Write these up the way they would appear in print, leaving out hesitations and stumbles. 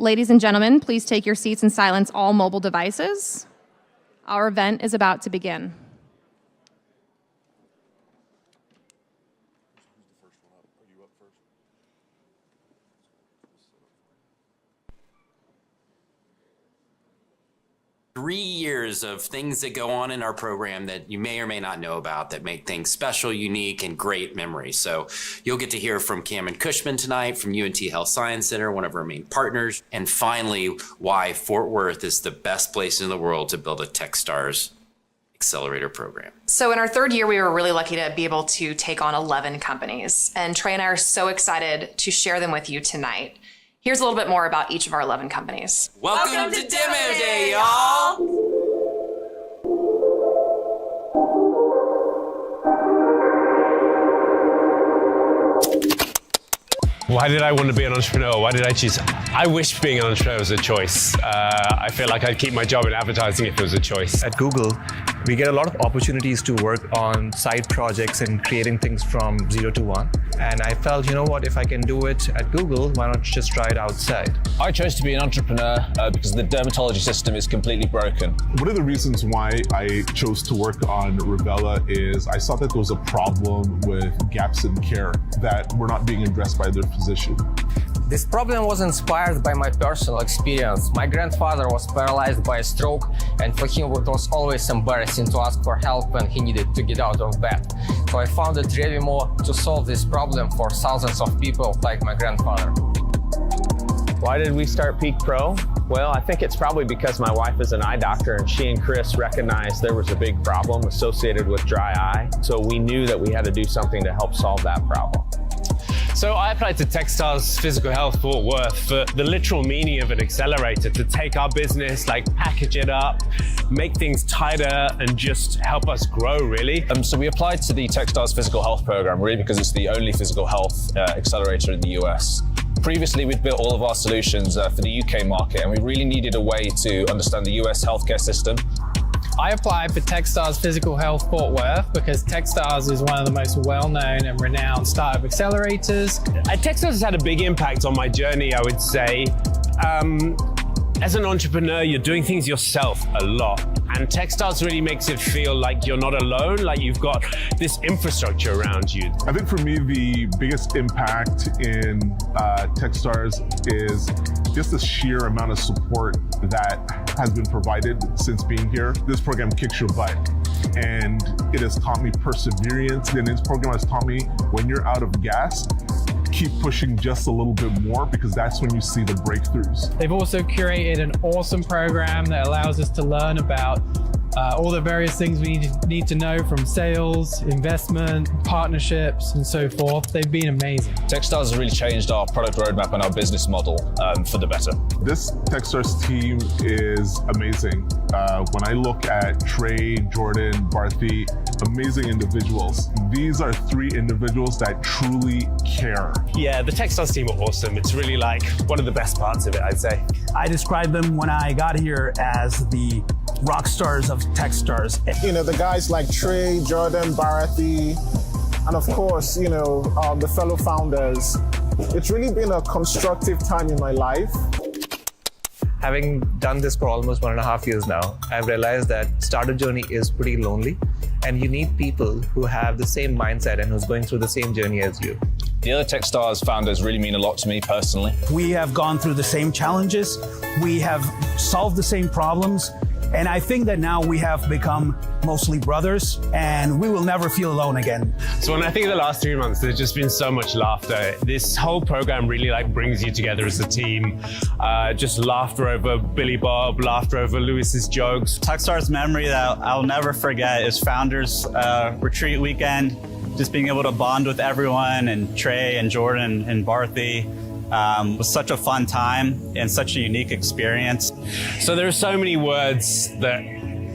Ladies and gentlemen, please take your seats and silence all mobile devices. Our event is about to begin. 3 years of things that go on in our program that you may or may not know about that make things special, unique, and great memories. So you'll get to hear from Cameron Cushman tonight from UNT Health Science Center, one of our main partners. And finally, why Fort Worth is the best place in the world to build a Techstars accelerator program. So in our third year, we were really lucky to be able to take on 11 companies. And Trey and I are so excited to share them with you tonight. Here's a little bit more about each of our 11 companies. Welcome to Demo Day, y'all! Why did I want to be an entrepreneur? Why did I choose? I wish being an entrepreneur was a choice. I feel like I'd keep my job in advertising if it was a choice. At Google, we get a lot of opportunities to work on side projects and creating things from 0 to 1. And I felt, you know what, if I can do it at Google, why not just try it outside? I chose to be an entrepreneur because the dermatology system is completely broken. One of the reasons why I chose to work on Rubella is I saw that there was a problem with gaps in care that were not being addressed by their physician. This problem was inspired by my personal experience. My grandfather was paralyzed by a stroke, and for him it was always embarrassing to ask for help when he needed to get out of bed. So I founded Revimo to solve this problem for thousands of people like my grandfather. Why did we start Peak Pro? Well, I think it's probably because my wife is an eye doctor and she and Chris recognized there was a big problem associated with dry eye. So we knew that we had to do something to help solve that problem. So I applied to Techstars Physical Health Fort Worth for the literal meaning of an accelerator, to take our business, package it up, make things tighter, and just help us grow, really. So we applied to the Techstars Physical Health program, really because it's the only physical health accelerator in the US. Previously, we'd built all of our solutions for the UK market, and we really needed a way to understand the US healthcare system. I applied for Techstars Physical Health Fort Worth because Techstars is one of the most well-known and renowned startup accelerators. Techstars has had a big impact on my journey, I would say. As an entrepreneur, you're doing things yourself a lot. And Techstars really makes it feel like you're not alone, like you've got this infrastructure around you. I think for me, the biggest impact in Techstars is just the sheer amount of support that has been provided since being here. This program kicks your butt, and it has taught me perseverance. And this program has taught me when you're out of gas, keep pushing just a little bit more, because that's when you see the breakthroughs. They've also curated an awesome program that allows us to learn about all the various things we need to know, from sales, investment, partnerships, and so forth. They've been amazing. Techstars has really changed our product roadmap and our business model for the better. This Techstars team is amazing. When I look at Trey, Jordan, Barthi, amazing individuals. These are 3 individuals that truly care. Yeah, the Techstars team are awesome. It's really one of the best parts of it, I'd say. I described them when I got here as the rock stars of Techstars. You know, the guys like Trey, Jordan, Barathi, and of course, the fellow founders. It's really been a constructive time in my life. Having done this for almost 1.5 years now, I've realized that startup journey is pretty lonely, and you need people who have the same mindset and who's going through the same journey as you. The other Techstars founders really mean a lot to me personally. We have gone through the same challenges. We have solved the same problems. And I think that now we have become mostly brothers, and we will never feel alone again. So when I think of the last 3 months, there's just been so much laughter. This whole program really brings you together as a team. Just laughter over Billy Bob, laughter over Lewis's jokes. Techstars memory that I'll never forget is Founders Retreat Weekend. Just being able to bond with everyone, and Trey and Jordan and Barthi. Was such a fun time and such a unique experience. So there are so many words that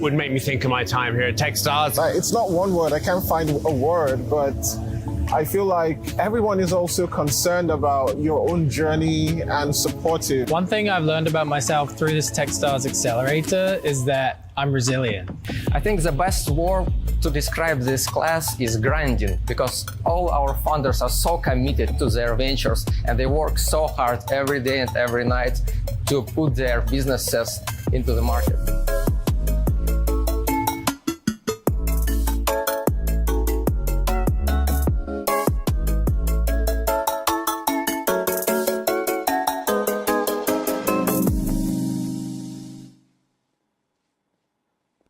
would make me think of my time here at Techstars. It's not one word, I can't find a word, but I feel like everyone is also concerned about your own journey and supportive. One thing I've learned about myself through this Techstars accelerator is that I'm resilient. I think the best word to describe this class is grinding, because all our founders are so committed to their ventures and they work so hard every day and every night to put their businesses into the market.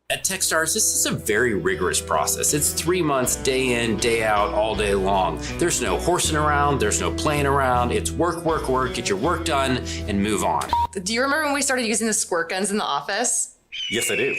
At Techstars, this is a very rigorous process. It's 3 months, day in, day out, all day long. There's no horsing around, there's no playing around. It's work, work, work, get your work done, and move on. Do you remember when we started using the squirt guns in the office? Yes, I do.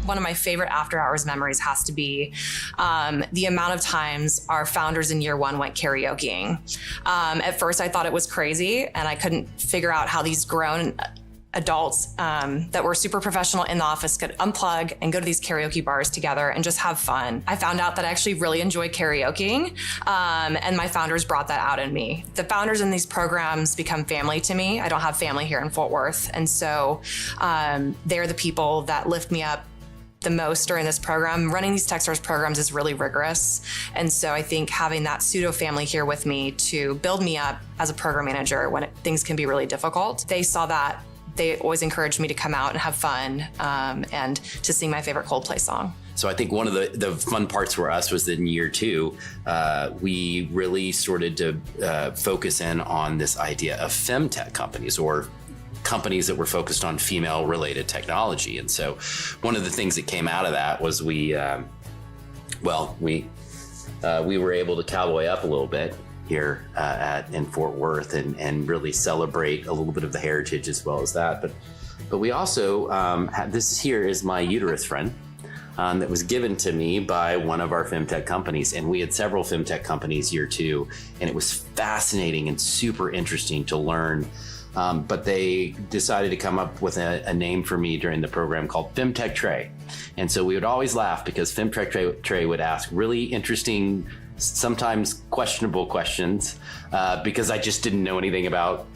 One of my favorite after hours memories has to be the amount of times our founders in year one went karaokeing. At first I thought it was crazy and I couldn't figure out how these grown adults that were super professional in the office could unplug and go to these karaoke bars together and just have fun. I found out that I actually really enjoy karaokeing, and my founders brought that out in me. The founders in these programs become family to me. I don't have family here in Fort Worth, and so they're the people that lift me up the most during this program. Running these Techstars programs is really rigorous. And so I think having that pseudo family here with me to build me up as a program manager when things can be really difficult, they saw that. They always encouraged me to come out and have fun and to sing my favorite Coldplay song. So I think one of the fun parts for us was that in year two, we really started to focus in on this idea of femtech companies, or companies that were focused on female-related technology. And so one of the things that came out of that was we were able to cowboy up a little bit here in Fort Worth and really celebrate a little bit of the heritage as well as that. But we also, this here is my uterus friend that was given to me by one of our femtech companies. And we had several femtech companies year two, and it was fascinating and super interesting to learn. But they decided to come up with a name for me during the program called Femtech Trey. And so we would always laugh because Femtech Trey would ask really interesting, sometimes questionable questions because I just didn't know anything about,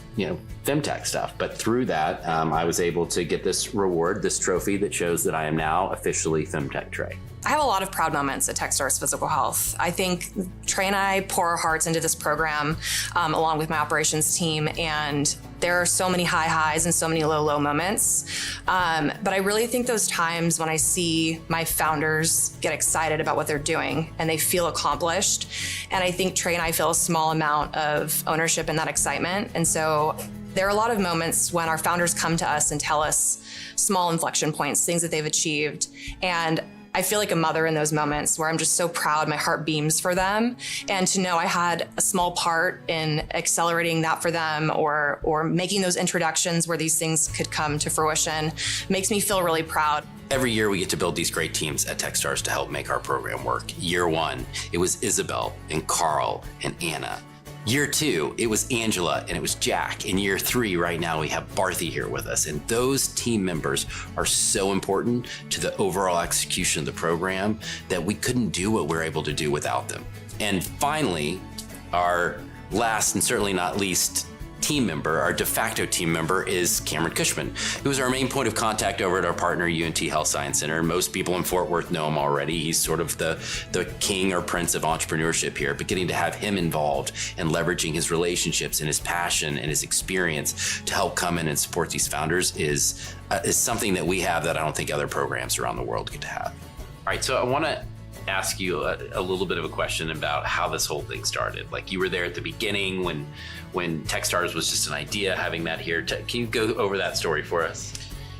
femtech stuff. But through that, I was able to get this reward, this trophy that shows that I am now officially Femtech Trey. I have a lot of proud moments at Techstars Physical Health. I think Trey and I pour our hearts into this program along with my operations team, and there are so many high highs and so many low moments. But I really think those times when I see my founders get excited about what they're doing and they feel accomplished, and I think Trey and I feel a small amount of ownership in that excitement. And so there are a lot of moments when our founders come to us and tell us small inflection points, things that they've achieved. And I feel like a mother in those moments where I'm just so proud, my heart beams for them. And to know I had a small part in accelerating that for them or making those introductions where these things could come to fruition makes me feel really proud. Every year we get to build these great teams at Techstars to help make our program work. Year one, it was Isabel and Carl and Anna. Year two, it was Angela and it was Jack. In year three, right now, we have Barthy here with us. And those team members are so important to the overall execution of the program that we couldn't do what we're able to do without them. And finally, our last and certainly not least team member, our de facto team member, is Cameron Cushman, who is our main point of contact over at our partner UNT Health Science Center. Most people in Fort Worth know him already. He's sort of the king or prince of entrepreneurship here, but getting to have him involved and leveraging his relationships and his passion and his experience to help come in and support these founders is something that we have that I don't think other programs around the world get to have. All right, so I want to ask you a little bit of a question about how this whole thing started. Like, you were there at the beginning when Techstars was just an idea, having that here. Can you go over that story for us?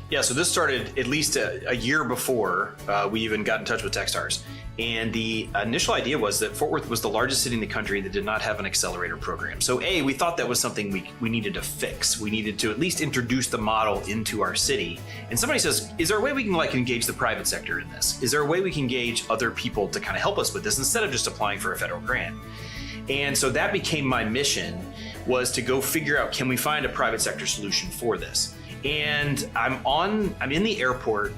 Yeah, so this started at least a year before we even got in touch with Techstars. And the initial idea was that Fort Worth was the largest city in the country that did not have an accelerator program. So we thought that was something we needed to fix. We needed to at least introduce the model into our city. And somebody says, is there a way we can engage the private sector in this? Is there a way we can engage other people to kind of help us with this instead of just applying for a federal grant? And so that became my mission, was to go figure out, can we find a private sector solution for this? And I'm in the airport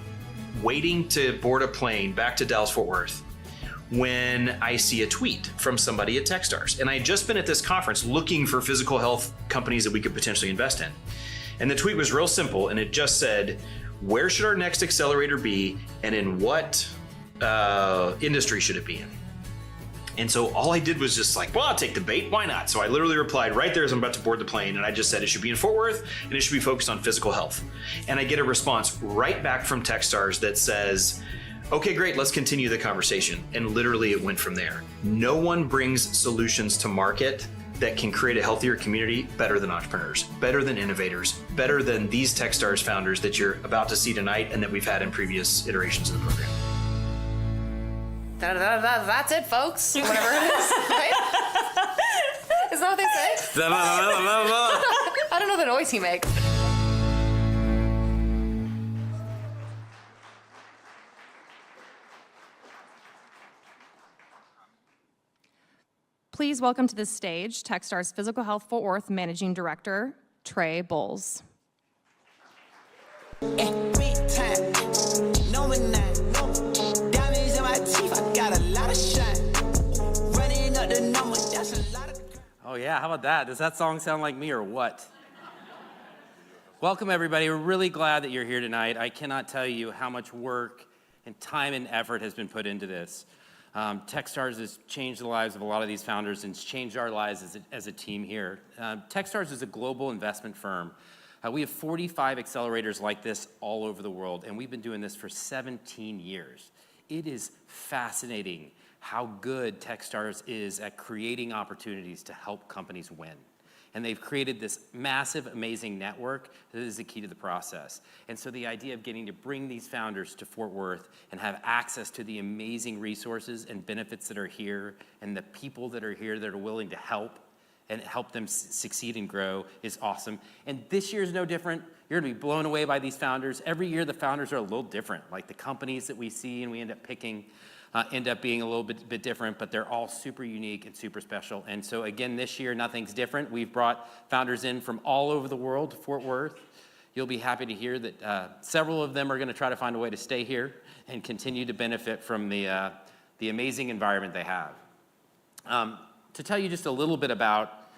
waiting to board a plane back to Dallas-Fort Worth when I see a tweet from somebody at Techstars. And I had just been at this conference looking for physical health companies that we could potentially invest in. And the tweet was real simple, and it just said, where should our next accelerator be, and in what industry should it be in? And so all I did was just like, well, I'll take the bait. Why not? So I literally replied right there as I'm about to board the plane. And I just said it should be in Fort Worth and it should be focused on physical health. And I get a response right back from Techstars that says, okay, great, let's continue the conversation. And literally it went from there. No one brings solutions to market that can create a healthier community better than entrepreneurs, better than innovators, better than these Techstars founders that you're about to see tonight and that we've had in previous iterations of the program. That's it, folks. Whatever it is, right? Is that what they say? I don't know the noise he makes. Please welcome to the stage Techstars Physical Health Fort Worth Managing Director, Trey Bowles. Oh yeah, how about that? Does that song sound like me or what? Welcome everybody, we're really glad that you're here tonight. I cannot tell you how much work and time and effort has been put into this. Techstars has changed the lives of a lot of these founders and it's changed our lives as a team here. Techstars is a global investment firm. We have 45 accelerators like this all over the world, and we've been doing this for 17 years. It is fascinating how good Techstars is at creating opportunities to help companies win. And they've created this massive, amazing network that is the key to the process. And so the idea of getting to bring these founders to Fort Worth and have access to the amazing resources and benefits that are here and the people that are here that are willing to help and help them succeed and grow is awesome. And this year is no different. You're gonna be blown away by these founders. Every year the founders are a little different. Like the companies that we see and we end up picking end up being a little bit different, but they're all super unique and super special. And so again, this year, nothing's different. We've brought founders in from all over the world to Fort Worth. You'll be happy to hear that several of them are gonna try to find a way to stay here and continue to benefit from the amazing environment they have. To tell you just a little bit about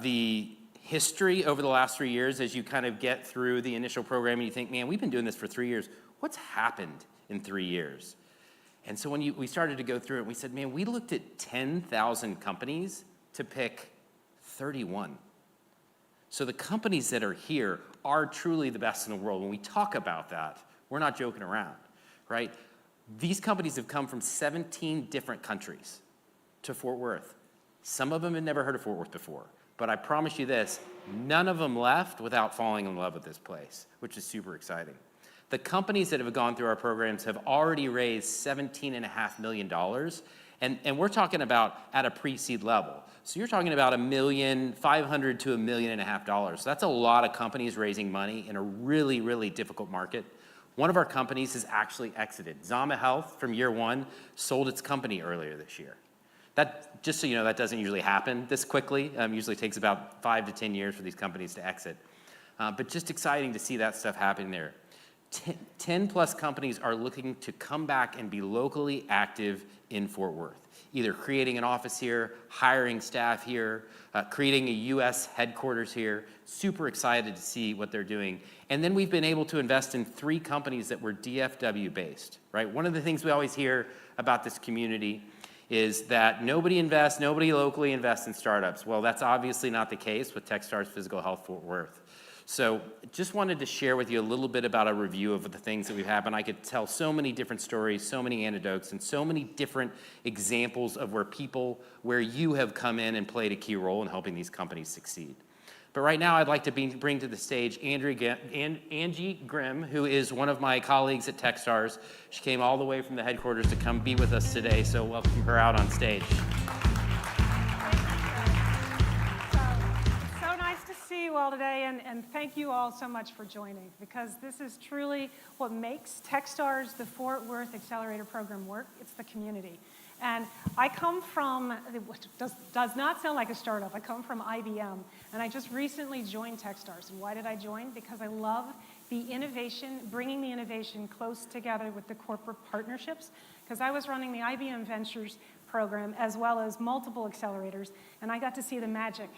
the history over the last 3 years, as you kind of get through the initial program and you think, man, we've been doing this for 3 years. What's happened in 3 years? And so when we started to go through it, we said, man, we looked at 10,000 companies to pick 31. So the companies that are here are truly the best in the world. When we talk about that, we're not joking around, right? These companies have come from 17 different countries to Fort Worth. Some of them had never heard of Fort Worth before, but I promise you this, none of them left without falling in love with this place, which is super exciting. The companies that have gone through our programs have already raised $17.5 million, and we're talking about at a pre-seed level. So you're talking about $1.5 million to $1.5 million. So that's a lot of companies raising money in a really, really difficult market. One of our companies has actually exited. Zama Health, from year one, sold its company earlier this year. That, just so you know, that doesn't usually happen this quickly. Usually takes about 5 to 10 years for these companies to exit. But just exciting to see that stuff happening there. 10 plus companies are looking to come back and be locally active in Fort Worth, either creating an office here, hiring staff here, creating a US headquarters here. Super excited to see what they're doing. And then we've been able to invest in 3 companies that were DFW based, right? One of the things we always hear about this community is that nobody locally invests in startups. Well, that's obviously not the case with Techstars Physical Health Fort Worth. So just wanted to share with you a little bit about a review of the things that we've had, and I could tell so many different stories, so many anecdotes, and so many different examples of where you have come in and played a key role in helping these companies succeed. But right now I'd like to bring to the stage Angie Grimm, who is one of my colleagues at Techstars. She came all the way from the headquarters to come be with us today, so welcome her out on stage. See you all today, and thank you all so much for joining, because this is truly what makes Techstars, the Fort Worth Accelerator Program, work. It's the community. And I come from, what does not sound like a startup, I come from IBM, and I just recently joined Techstars. And why did I join? Because I love the innovation, bringing the innovation close together with the corporate partnerships, because I was running the IBM Ventures program as well as multiple accelerators, and I got to see the magic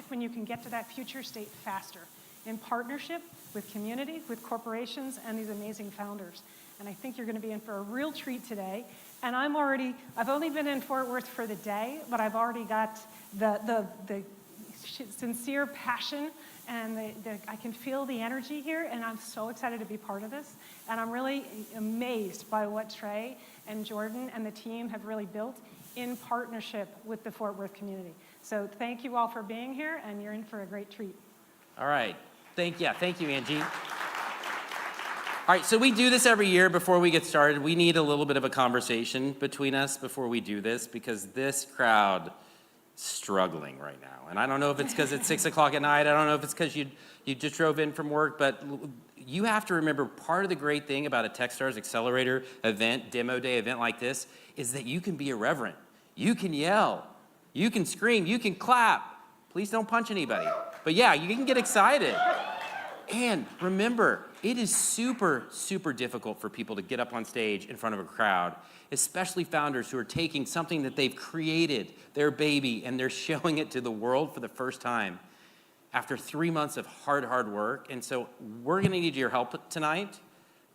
when you can get to that future state faster. in partnership with community, with corporations, and these amazing founders. And I think you're going to be in for a real treat today. And I've only been in Fort Worth for the day, but I've already got the sincere passion, and I can feel the energy here, and I'm so excited to be part of this. And I'm really amazed by what Trey and Jordan and the team have really built in partnership with the Fort Worth community. So thank you all for being here, and you're in for a great treat. All right. Thank you, Angie. All right, so we do this every year before we get started. We need a little bit of a conversation between us before we do this, because this crowd is struggling right now. And I don't know if it's because it's 6 o'clock at night. I don't know if it's because you just drove in from work, but you have to remember, part of the great thing about a Techstars Accelerator event, demo day event like this, is that you can be irreverent. You can yell. You can scream. You can clap. Please don't punch anybody. But yeah, you can get excited. And remember, it is super, super difficult for people to get up on stage in front of a crowd, especially founders who are taking something that they've created, their baby, and they're showing it to the world for the first time after 3 months of hard work. And so we're going to need your help tonight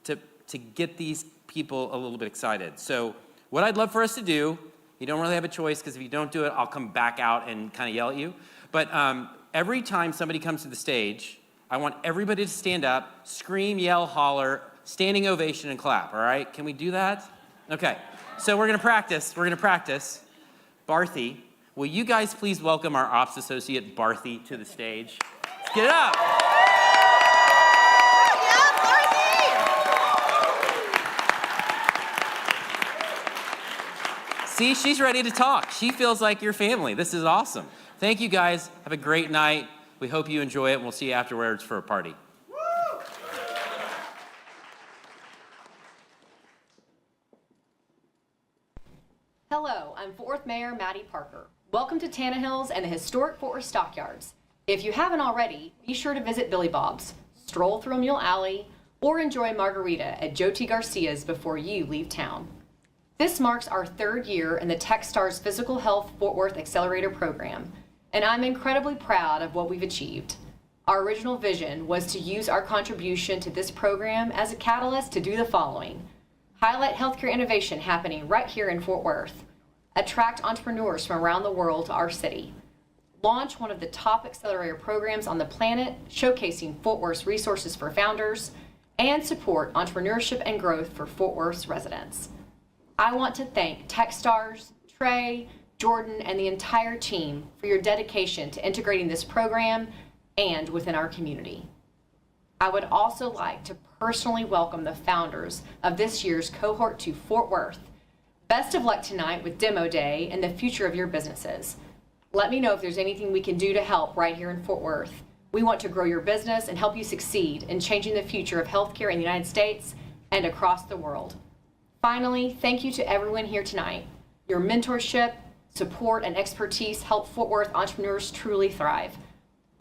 to get these people a little bit excited. So what I'd love for us to do, you don't really have a choice, because if you don't do it, I'll come back out and kind of yell at you. But every time somebody comes to the stage, I want everybody to stand up, scream, yell, holler, standing ovation, and clap, all right? Can we do that? Okay, so we're gonna practice. Barthy, will you guys please welcome our ops associate, Barthy, to the stage? Let's get it up. See, she's ready to talk. She feels like your family. This is awesome. Thank you, guys. Have a great night. We hope you enjoy it, and we'll see you afterwards for a party. Hello, I'm Fort Worth Mayor Maddie Parker. Welcome to Tannehill's and the historic Fort Worth Stockyards. If you haven't already, be sure to visit Billy Bob's, stroll through Mule Alley, or enjoy a margarita at Joe T. Garcia's before you leave town. This marks our 3rd year in the Techstars Physical Health Fort Worth Accelerator Program, and I'm incredibly proud of what we've achieved. Our original vision was to use our contribution to this program as a catalyst to do the following: highlight healthcare innovation happening right here in Fort Worth, attract entrepreneurs from around the world to our city, launch one of the top accelerator programs on the planet, showcasing Fort Worth's resources for founders, and support entrepreneurship and growth for Fort Worth's residents. I want to thank Techstars, Trey, Jordan, and the entire team for your dedication to integrating this program and within our community. I would also like to personally welcome the founders of this year's cohort to Fort Worth. Best of luck tonight with Demo Day and the future of your businesses. Let me know if there's anything we can do to help right here in Fort Worth. We want to grow your business and help you succeed in changing the future of healthcare in the United States and across the world. Finally, thank you to everyone here tonight. Your mentorship, support, and expertise help Fort Worth entrepreneurs truly thrive.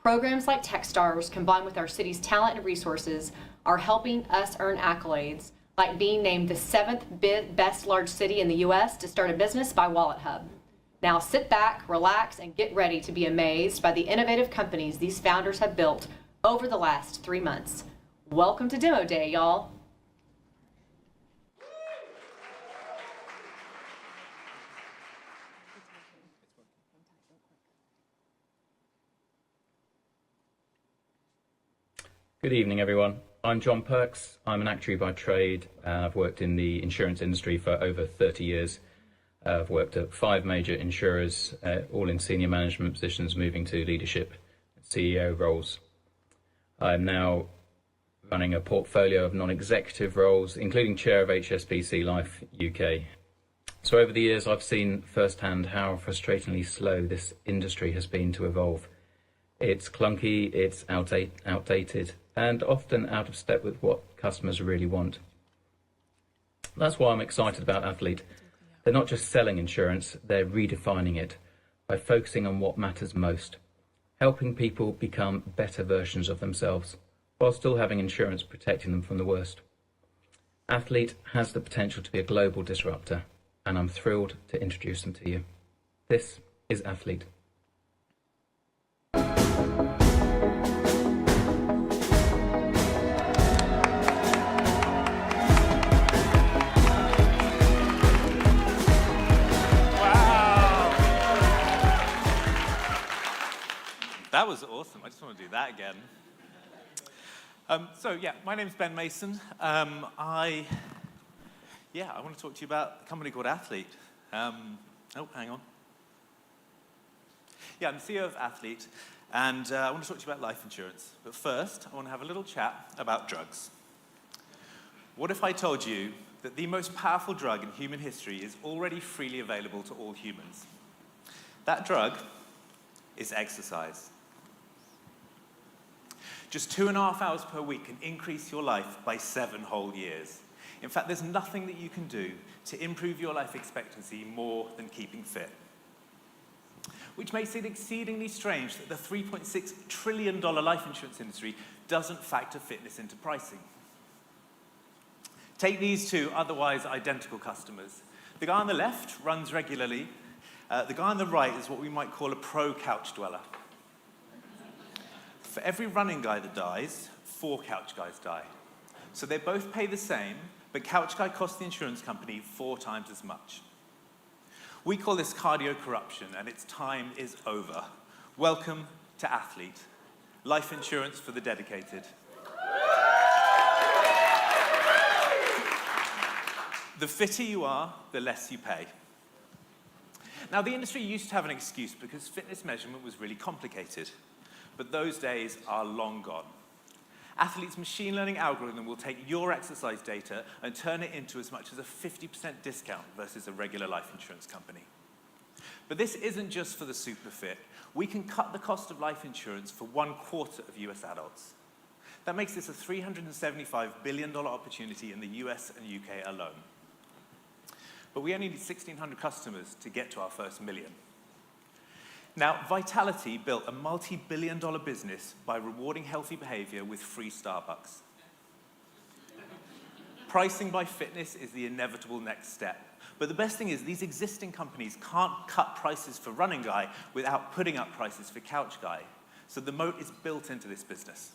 Programs like Techstars, combined with our city's talent and resources, are helping us earn accolades, like being named the 7th best large city in the U.S. to start a business by WalletHub. Now sit back, relax, and get ready to be amazed by the innovative companies these founders have built over the last 3 months. Welcome to Demo Day, y'all. Good evening, everyone. I'm John Perks. I'm an actuary by trade. I've worked in the insurance industry for over 30 years. I've worked at 5 major insurers, all in senior management positions, moving to leadership and CEO roles. I'm now running a portfolio of non-executive roles, including chair of HSBC Life UK. So over the years, I've seen firsthand how frustratingly slow this industry has been to evolve. It's clunky, it's outdated, and often out of step with what customers really want. That's why I'm excited about Athlete. They're not just selling insurance, they're redefining it by focusing on what matters most, helping people become better versions of themselves, while still having insurance protecting them from the worst. Athlete has the potential to be a global disruptor, and I'm thrilled to introduce them to you. This is Athlete. That was awesome. I just want to do that again. My name's Ben Mason. I want to talk to you about a company called Athlete. Hang on. Yeah, I'm the CEO of Athlete, and I want to talk to you about life insurance. But first, I want to have a little chat about drugs. What if I told you that the most powerful drug in human history is already freely available to all humans? That drug is exercise. Just 2.5 hours per week can increase your life by 7 whole years. In fact, there's nothing that you can do to improve your life expectancy more than keeping fit. Which makes it exceedingly strange that the $3.6 trillion life insurance industry doesn't factor fitness into pricing. Take these two otherwise identical customers. The guy on the left runs regularly. The guy on the right is what we might call a pro couch dweller. For every running guy that dies, 4 couch guys die. So they both pay the same, but couch guy costs the insurance company 4 times as much. We call this cardio corruption, and its time is over. Welcome to Athlete, life insurance for the dedicated. The fitter you are, the less you pay. Now, the industry used to have an excuse because fitness measurement was really complicated. But those days are long gone. Athlete's machine learning algorithm will take your exercise data and turn it into as much as a 50% discount versus a regular life insurance company. But this isn't just for the super fit. We can cut the cost of life insurance for 1/4 of US adults. That makes this a $375 billion opportunity in the US and UK alone. But we only need 1,600 customers to get to our first million. Now, Vitality built a multi-billion-dollar business by rewarding healthy behavior with free Starbucks. Pricing by fitness is the inevitable next step. But the best thing is these existing companies can't cut prices for running guy without putting up prices for couch guy. So the moat is built into this business.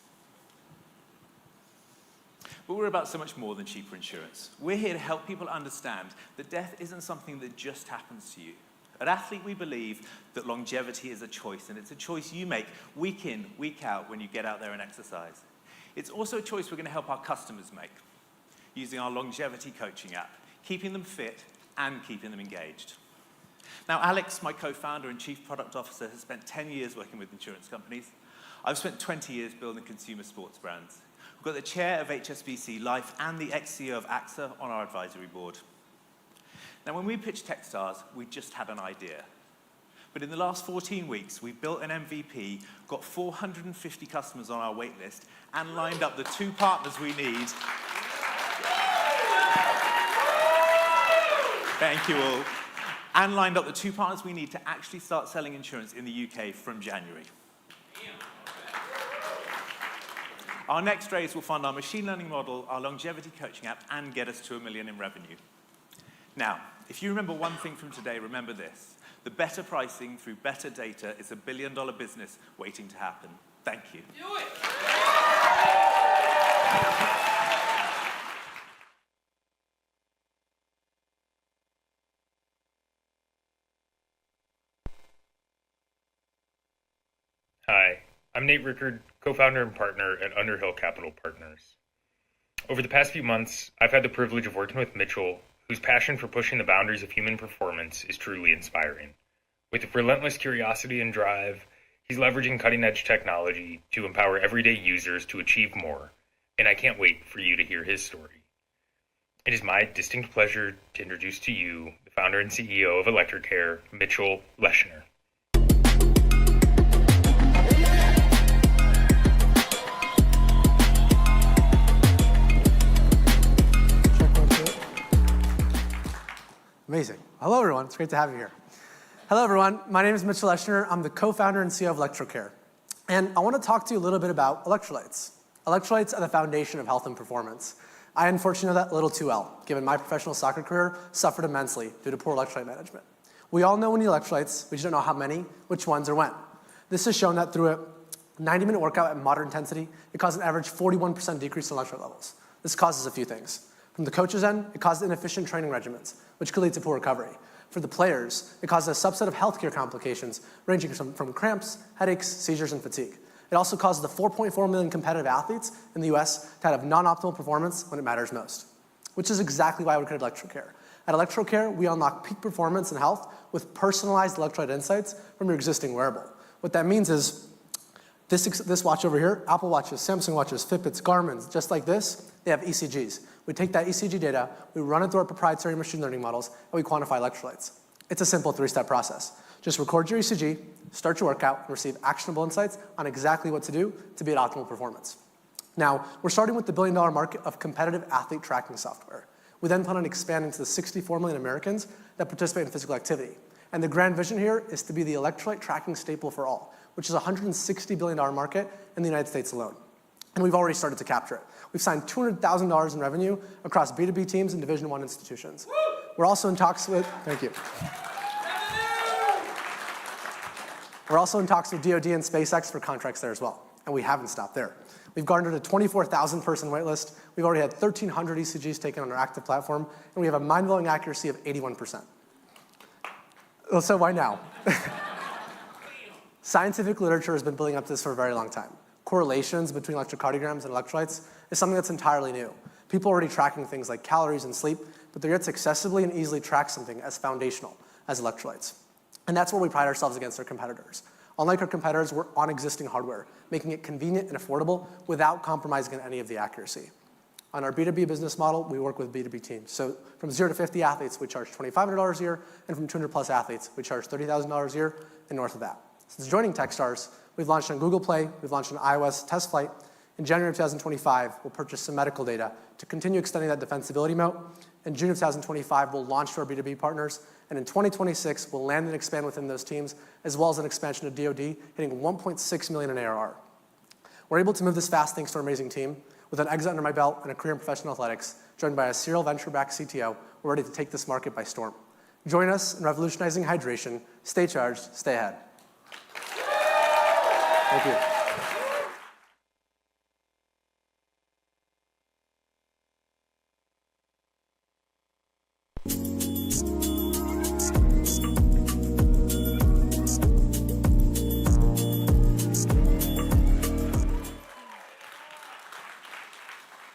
But we're about so much more than cheaper insurance. We're here to help people understand that death isn't something that just happens to you. At Athlete, we believe that longevity is a choice, and it's a choice you make week in, week out when you get out there and exercise. It's also a choice we're going to help our customers make using our longevity coaching app, keeping them fit and keeping them engaged. Now, Alex, my co-founder and chief product officer, has spent 10 years working with insurance companies. I've spent 20 years building consumer sports brands. We've got the chair of HSBC Life and the ex-CEO of AXA on our advisory board. Now, when we pitched Techstars, we just had an idea. But in the last 14 weeks, we built an MVP, got 450 customers on our wait list, and lined up the 2 partners we need. Thank you all. And lined up the 2 partners we need to actually start selling insurance in the UK from January. Our next raise will fund our machine learning model, our longevity coaching app, and get us to $1 million in revenue. Now, if you remember one thing from today, remember this. The better pricing through better data is a billion-dollar business waiting to happen. Thank you. Do it! Hi, I'm Nate Rickard, co-founder and partner at Underhill Capital Partners. Over the past few months, I've had the privilege of working with Mitchell, whose passion for pushing the boundaries of human performance is truly inspiring. With relentless curiosity and drive, he's leveraging cutting-edge technology to empower everyday users to achieve more, and I can't wait for you to hear his story. It is my distinct pleasure to introduce to you the founder and CEO of ElectroKare, Mitchell Leschner. Amazing. Hello, everyone. It's great to have you here. Hello, everyone. My name is Mitchell Leschner. I'm the co-founder and CEO of ElectroKare. And I want to talk to you a little bit about electrolytes. Electrolytes are the foundation of health and performance. I unfortunately know that a little too well, given my professional soccer career suffered immensely due to poor electrolyte management. We all know we need electrolytes, we just don't know how many, which ones, or when. This has shown that through a 90-minute workout at moderate intensity, it caused an average 41% decrease in electrolyte levels. This causes a few things. From the coach's end, it causes inefficient training regimens, which could lead to poor recovery. For the players, it causes a subset of healthcare complications ranging from cramps, headaches, seizures, and fatigue. It also causes the 4.4 million competitive athletes in the US to have non-optimal performance when it matters most, which is exactly why we created ElectroKare. At ElectroKare, we unlock peak performance and health with personalized electrolyte insights from your existing wearable. What that means is this watch over here, Apple Watches, Samsung Watches, Fitbits, Garmin's, just like this, they have ECGs. We take that ECG data, we run it through our proprietary machine learning models, and we quantify electrolytes. It's a simple 3-step process. Just record your ECG, start your workout, and receive actionable insights on exactly what to do to be at optimal performance. Now, we're starting with the billion-dollar market of competitive athlete tracking software. We then plan on expanding to the 64 million Americans that participate in physical activity. And the grand vision here is to be the electrolyte tracking staple for all, which is a $160 billion market in the United States alone. And we've already started to capture it. We've signed $200,000 in revenue across B2B teams and Division I institutions. We're also in talks with, thank you. We're also in talks with DoD and SpaceX for contracts there as well. And we haven't stopped there. We've garnered a 24,000 person waitlist. We've already had 1,300 ECGs taken on our active platform, and we have a mind-blowing accuracy of 81%. Well, so why now? Scientific literature has been building up to this for a very long time. Correlations between electrocardiograms and electrolytes is something that's entirely new. People are already tracking things like calories and sleep, but they're yet to accessibly and easily track something as foundational as electrolytes. And that's where we pride ourselves against our competitors. Unlike our competitors, we're on existing hardware, making it convenient and affordable without compromising on any of the accuracy. On our B2B business model, we work with B2B teams. So from 0 to 50 athletes, we charge $2,500 a year, and from 200 plus athletes, we charge $30,000 a year and north of that. Since joining Techstars, we've launched on Google Play, we've launched on iOS test flight. In January of 2025, we'll purchase some medical data to continue extending that defensibility moat. In June of 2025, we'll launch to our B2B partners. And in 2026, we'll land and expand within those teams, as well as an expansion of DoD, hitting 1.6 million in ARR. We're able to move this fast thanks to our amazing team. With an exit under my belt and a career in professional athletics, joined by a serial venture-backed CTO, we're ready to take this market by storm. Join us in revolutionizing hydration. Stay charged, stay ahead. Thank you.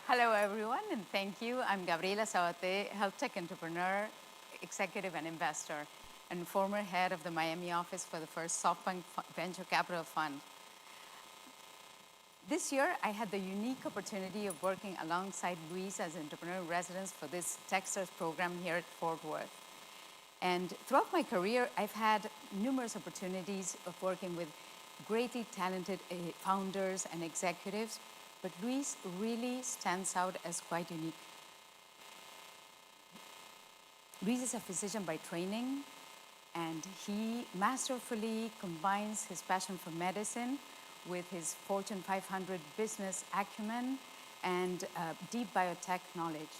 Hello, everyone, and thank you. I'm Gabriela Sabate, health tech entrepreneur, executive, and investor, and former head of the Miami office for the first SoftBank Venture Capital Fund. This year, I had the unique opportunity of working alongside Luis as entrepreneur in residence for this Techstars program here at Fort Worth. And throughout my career, I've had numerous opportunities of working with greatly talented founders and executives, but Luis really stands out as quite unique. Luis is a physician by training, and he masterfully combines his passion for medicine with his Fortune 500 business acumen and deep biotech knowledge.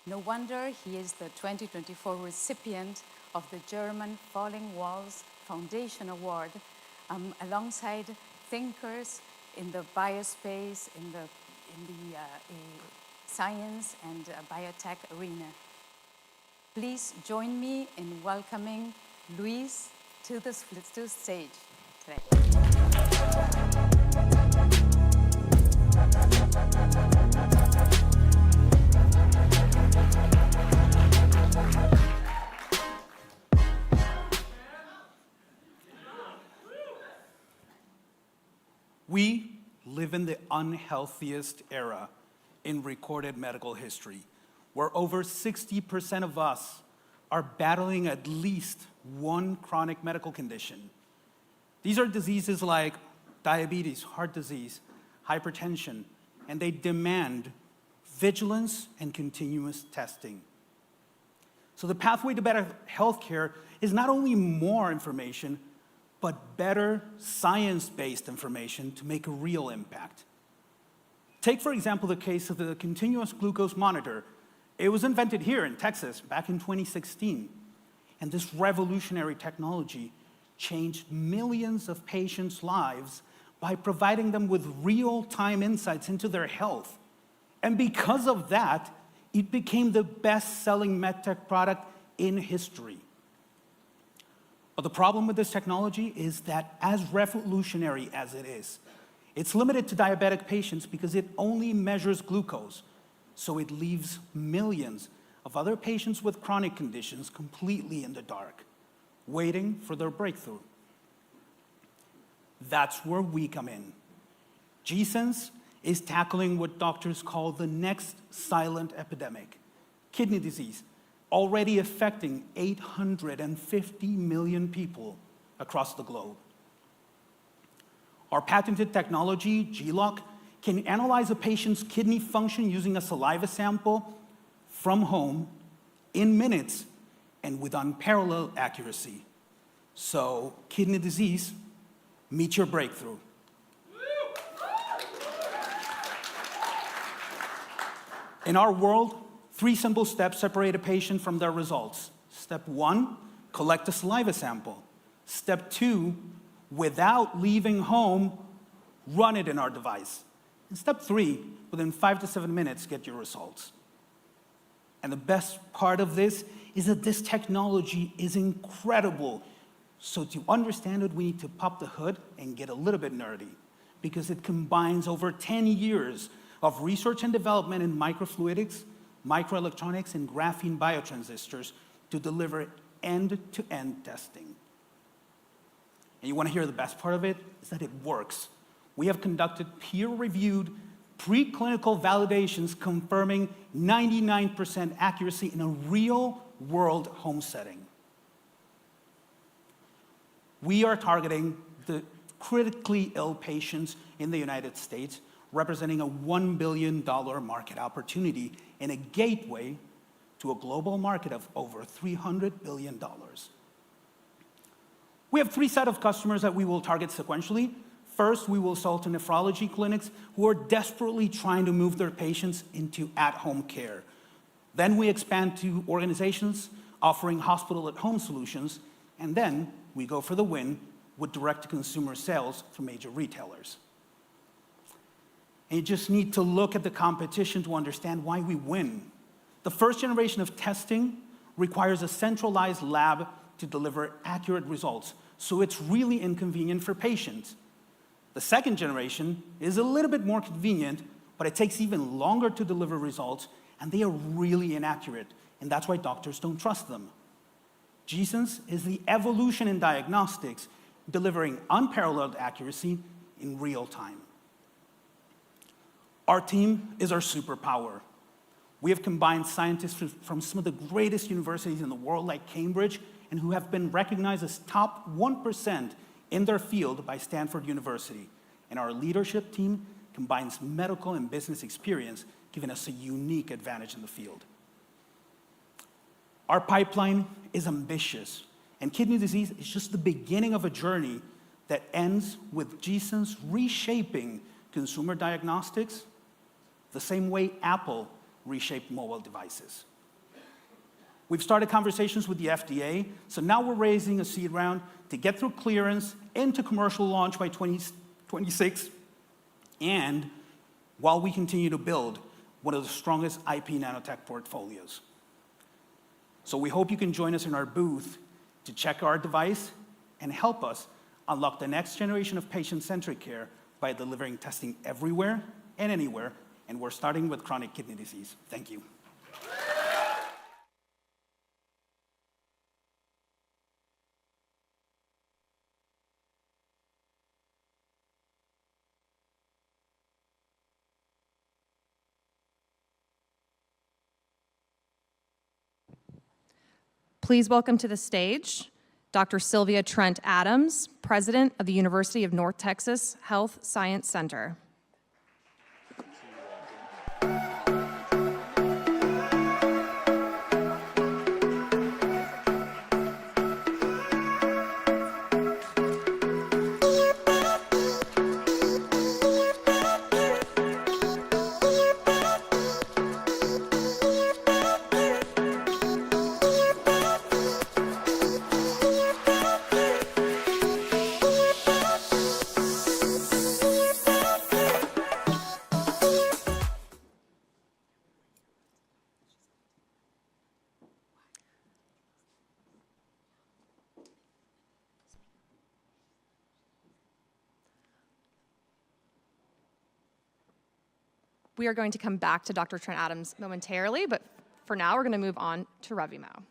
No wonder he is the 2024 recipient of the German Falling Walls Foundation Award, alongside thinkers in the biospace, in the science and biotech arena. Please join me in welcoming Luis to the stage today. We live in the unhealthiest era in recorded medical history, where over 60% of us are battling at least one chronic medical condition. These are diseases like diabetes, heart disease, hypertension, and they demand vigilance and continuous testing. So the pathway to better healthcare is not only more information, but better science-based information to make a real impact. Take, for example, the case of the continuous glucose monitor. It was invented here in Texas back in 2016. And this revolutionary technology changed millions of patients' lives by providing them with real-time insights into their health. And because of that, it became the best-selling medtech product in history. But the problem with this technology is that as revolutionary as it is, it's limited to diabetic patients because it only measures glucose. So it leaves millions of other patients with chronic conditions completely in the dark, waiting for their breakthrough. That's where we come in. G-Sense is tackling what doctors call the next silent epidemic, kidney disease, already affecting 850 million people across the globe. Our patented technology, G-Lock, can analyze a patient's kidney function using a saliva sample from home in minutes and with unparalleled accuracy. So, kidney disease, meet your breakthrough. In our world, 3 simple steps separate a patient from their results. Step 1, collect a saliva sample. Step 2, without leaving home, run it in our device. And step 3, within 5 to 7 minutes, get your results. And the best part of this is that this technology is incredible. So to understand it, we need to pop the hood and get a little bit nerdy, because it combines over 10 years of research and development in microfluidics, microelectronics, and graphene biotransistors to deliver end-to-end testing. And you want to hear the best part of it? Is that it works. We have conducted peer-reviewed preclinical validations confirming 99% accuracy in a real-world home setting. We are targeting the critically ill patients in the United States, representing a $1 billion market opportunity and a gateway to a global market of over $300 billion. We have 3 sets of customers that we will target sequentially. First, we will sell to nephrology clinics who are desperately trying to move their patients into at-home care. Then we expand to organizations offering hospital-at-home solutions, and then we go for the win with direct-to-consumer sales through major retailers. And you just need to look at the competition to understand why we win. The first generation of testing requires a centralized lab to deliver accurate results, so it's really inconvenient for patients. The second generation is a little bit more convenient, but it takes even longer to deliver results, and they are really inaccurate, and that's why doctors don't trust them. G-Sense is the evolution in diagnostics, delivering unparalleled accuracy in real time. Our team is our superpower. We have combined scientists from some of the greatest universities in the world, like Cambridge, and who have been recognized as top 1% in their field by Stanford University. And our leadership team combines medical and business experience, giving us a unique advantage in the field. Our pipeline is ambitious, and kidney disease is just the beginning of a journey that ends with G-Sense reshaping consumer diagnostics the same way Apple reshaped mobile devices. We've started conversations with the FDA, so now we're raising a seed round to get through clearance into commercial launch by 2026, and while we continue to build one of the strongest IP nanotech portfolios. So we hope you can join us in our booth to check our device and help us unlock the next generation of patient-centric care by delivering testing everywhere and anywhere, and we're starting with chronic kidney disease. Thank you. Please welcome to the stage Dr. Sylvia Trent Adams, President of the University of North Texas Health Science Center. We are going to come back to Dr. Trent Adams momentarily, but for now, we're going to move on to Revimo.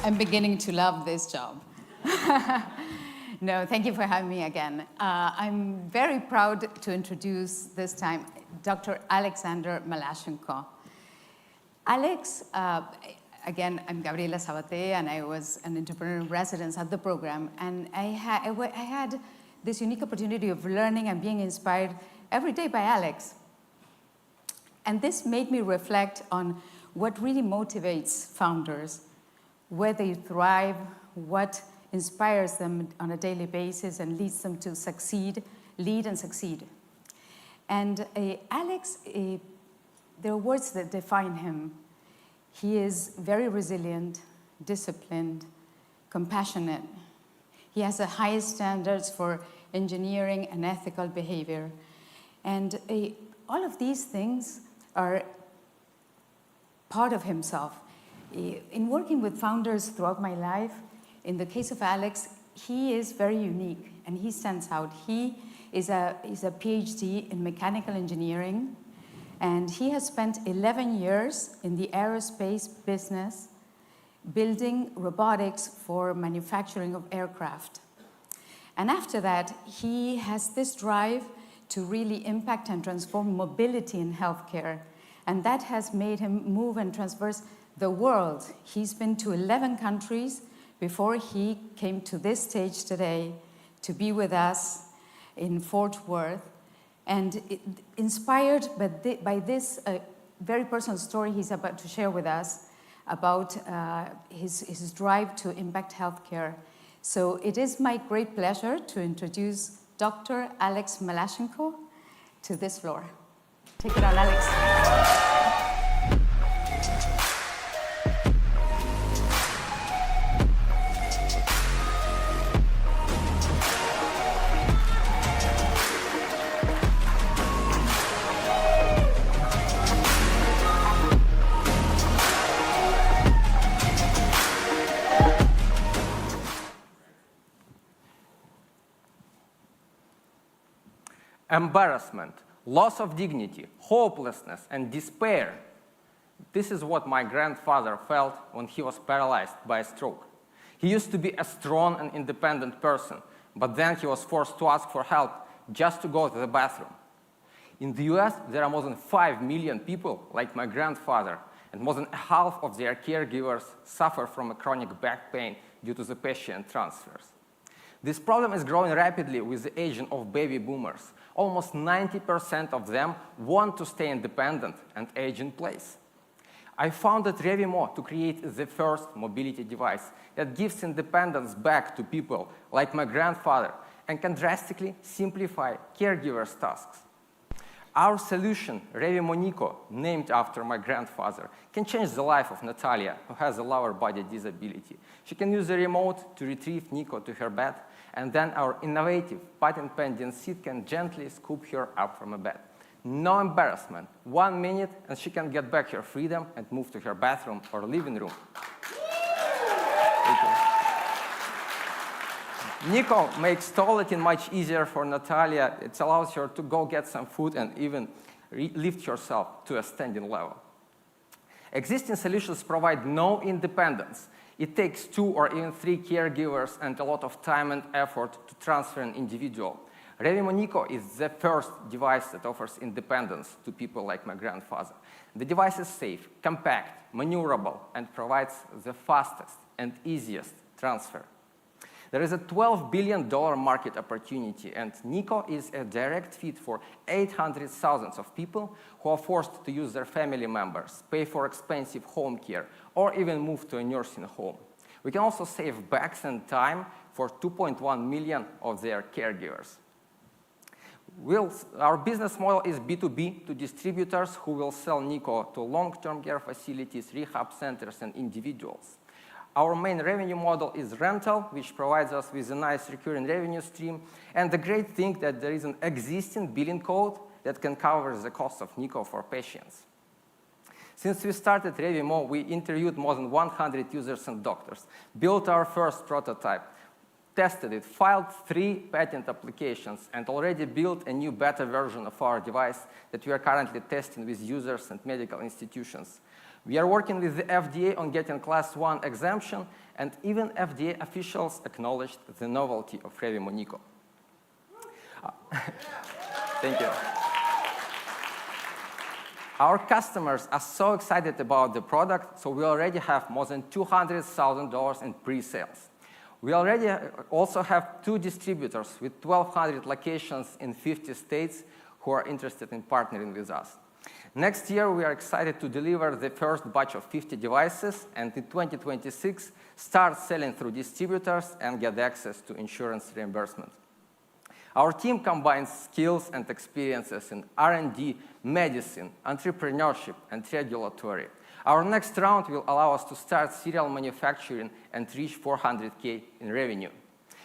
I'm beginning to love this job. No, thank you for having me again. I'm very proud to introduce this time Dr. Alexander Malashenko. Alex, again, I'm Gabriela Sabate, and I was an entrepreneur in residence at the program, and I had this unique opportunity of learning and being inspired every day by Alex. And this made me reflect on what really motivates founders, where they thrive, what inspires them on a daily basis and leads them to succeed, lead and succeed. And Alex, there are words that define him. He is very resilient, disciplined, compassionate. He has the highest standards for engineering and ethical behavior. And all of these things are part of himself. In working with founders throughout my life, in the case of Alex, he is very unique and he stands out. He is a PhD in mechanical engineering, and he has spent 11 years in the aerospace business building robotics for manufacturing of aircraft. And after that, he has this drive to really impact and transform mobility in healthcare. And that has made him move and traverse the world. He's been to 11 countries before he came to this stage today to be with us in Fort Worth. And inspired by this very personal story he's about to share with us about his drive to impact healthcare. So it is my great pleasure to introduce Dr. Alex Malashenko to this floor. Take it on, Alex. Embarrassment, loss of dignity, hopelessness, and despair. This is what my grandfather felt when he was paralyzed by a stroke. He used to be a strong and independent person, but then he was forced to ask for help just to go to the bathroom. In the US, there are more than 5 million people like my grandfather, and more than half of their caregivers suffer from a chronic back pain due to the patient transfers. This problem is growing rapidly with the aging of baby boomers. Almost 90% of them want to stay independent and age in place. I founded Revimo to create the first mobility device that gives independence back to people like my grandfather and can drastically simplify caregivers' tasks. Our solution, Revimo Nico, named after my grandfather, can change the life of Natalia, who has a lower body disability. She can use the remote to retrieve Nico to her bed, and then our innovative patent-pending seat can gently scoop her up from a bed. No embarrassment. 1 minute, and she can get back her freedom and move to her bathroom or living room. Nico makes toileting much easier for Natalia. It allows her to go get some food and even lift herself to a standing level. Existing solutions provide no independence. It takes 2 or even 3 caregivers and a lot of time and effort to transfer an individual. Revimo Nico is the first device that offers independence to people like my grandfather. The device is safe, compact, maneuverable, and provides the fastest and easiest transfer. There is a $12 billion market opportunity, and Nico is a direct fit for 800,000 of people who are forced to use their family members, pay for expensive home care, or even move to a nursing home. We can also save backs and time for 2.1 million of their caregivers. Our business model is B2B to distributors who will sell Nico to long-term care facilities, rehab centers, and individuals. Our main revenue model is rental, which provides us with a nice recurring revenue stream. And the great thing that there is an existing billing code that can cover the cost of NICO for patients. Since we started Revimo, we interviewed more than 100 users and doctors, built our first prototype, tested it, filed 3 patent applications, and already built a new beta version of our device that we are currently testing with users and medical institutions. We are working with the FDA on getting Class 1 exemption, and even FDA officials acknowledged the novelty of Revimo NICO. Thank you. Our customers are so excited about the product, so we already have more than $200,000 in pre-sales. We already also have 2 distributors with 1,200 locations in 50 states who are interested in partnering with us. Next year, we are excited to deliver the first batch of 50 devices, and in 2026, start selling through distributors and get access to insurance reimbursement. Our team combines skills and experiences in R&D, medicine, entrepreneurship, and regulatory. Our next round will allow us to start serial manufacturing and reach $400K in revenue.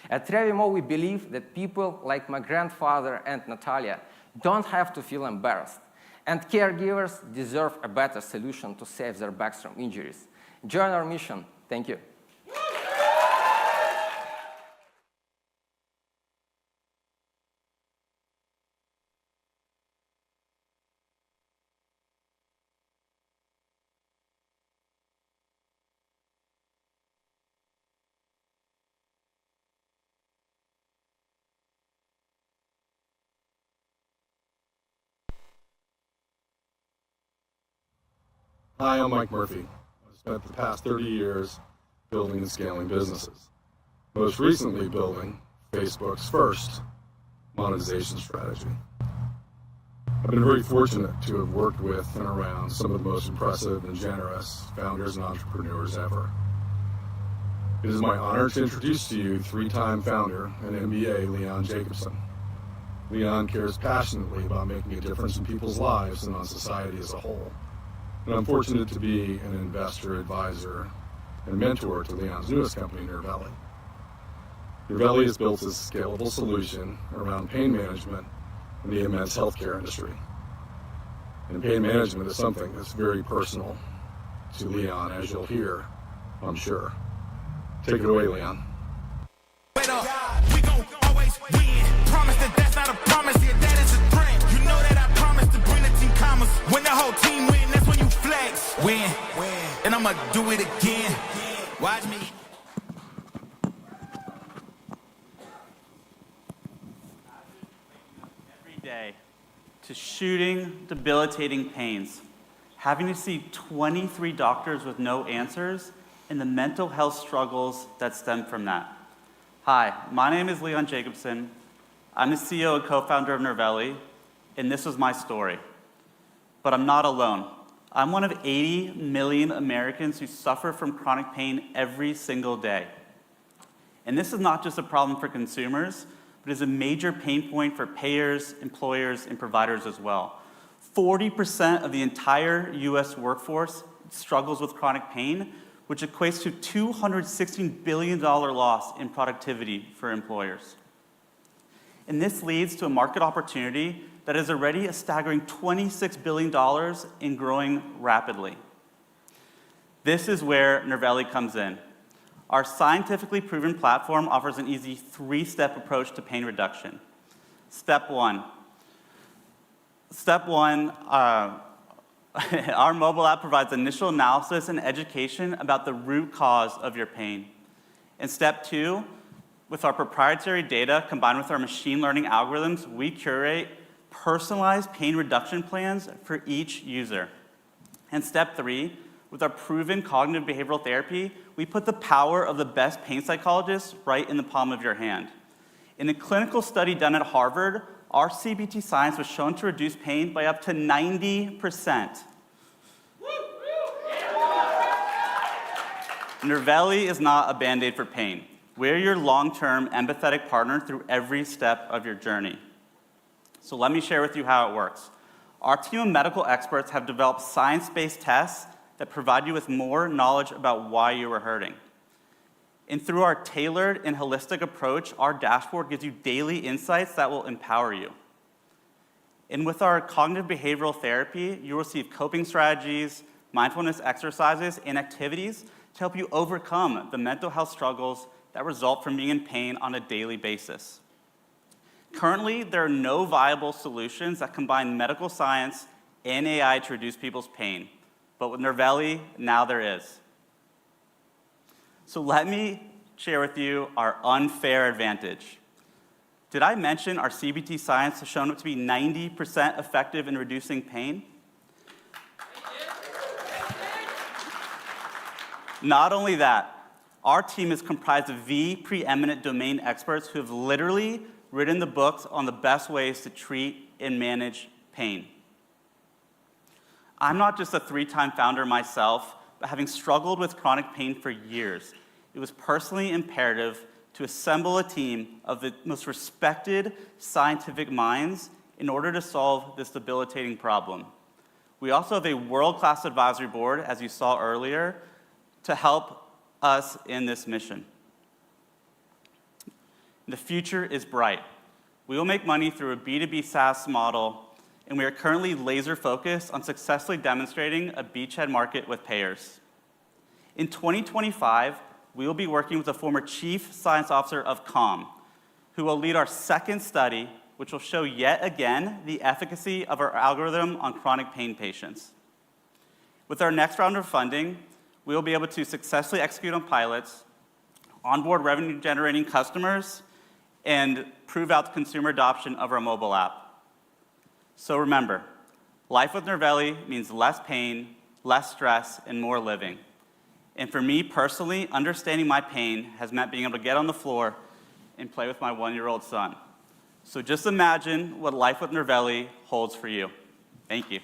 At Revimo, we believe that people like my grandfather and Natalia don't have to feel embarrassed, and caregivers deserve a better solution to save their backs from injuries. Join our mission. Thank you. Hi, I'm Mike Murphy. I've spent the past 30 years building and scaling businesses, most recently building Facebook's first monetization strategy. I've been very fortunate to have worked with and around some of the most impressive and generous founders and entrepreneurs ever. It is my honor to introduce to you 3-time founder and MBA Leon Jacobson. Leon cares passionately about making a difference in people's lives and on society as a whole. And I'm fortunate to be an investor, advisor, and mentor to Leon's newest company, Nervelli. Nervelli has built a scalable solution around pain management in the immense healthcare industry. And pain management is something that's very personal to Leon, as you'll hear, I'm sure. Take it away, Leon. Wait up, we gon' always win. Promise that that's not a promise, yeah, that is a threat. You know that I promise to bring the team commas. When the whole team win, that's when you flex. Win, and I'ma do it again. Watch me. Every day to shooting debilitating pains, having to see 23 doctors with no answers, and the mental health struggles that stem from that. Hi, my name is Leon Jacobson. I'm the CEO and co-founder of Nervelli, and this is my story. But I'm not alone. I'm one of 80 million Americans who suffer from chronic pain every single day. And this is not just a problem for consumers, but is a major pain point for payers, employers, and providers as well. 40% of the entire US workforce struggles with chronic pain, which equates to $216 billion loss in productivity for employers. And this leads to a market opportunity that is already a staggering $26 billion and growing rapidly. This is where Nervelli comes in. Our scientifically proven platform offers an easy 3-step approach to pain reduction. Step one, our mobile app provides initial analysis and education about the root cause of your pain. In step 2, with our proprietary data combined with our machine learning algorithms, we curate personalized pain reduction plans for each user. And step 3, with our proven cognitive behavioral therapy, we put the power of the best pain psychologists right in the palm of your hand. In a clinical study done at Harvard, our CBT science was shown to reduce pain by up to 90%. Nervelli is not a Band-Aid for pain. We're your long-term empathetic partner through every step of your journey. So let me share with you how it works. Our team of medical experts have developed science-based tests that provide you with more knowledge about why you are hurting. And through our tailored and holistic approach, our dashboard gives you daily insights that will empower you. And with our cognitive behavioral therapy, you will receive coping strategies, mindfulness exercises, and activities to help you overcome the mental health struggles that result from being in pain on a daily basis. Currently, there are no viable solutions that combine medical science and AI to reduce people's pain. But with Nervelli, now there is. So let me share with you our unfair advantage. Did I mention our CBT science has shown up to be 90% effective in reducing pain? Not only that, our team is comprised of the preeminent domain experts who have literally written the books on the best ways to treat and manage pain. I'm not just a 3-time founder myself, but having struggled with chronic pain for years, it was personally imperative to assemble a team of the most respected scientific minds in order to solve this debilitating problem. We also have a world-class advisory board, as you saw earlier, to help us in this mission. The future is bright. We will make money through a B2B SaaS model, and we are currently laser-focused on successfully demonstrating a beachhead market with payers. In 2025, we will be working with the former Chief Science Officer of COM, who will lead our second study, which will show yet again the efficacy of our algorithm on chronic pain patients. With our next round of funding, we will be able to successfully execute on pilots, onboard revenue-generating customers, and prove out the consumer adoption of our mobile app. So remember, life with Nervelli means less pain, less stress, and more living. And for me personally, understanding my pain has meant being able to get on the floor and play with my 1-year-old son. So just imagine what life with Nervelli holds for you. Thank you.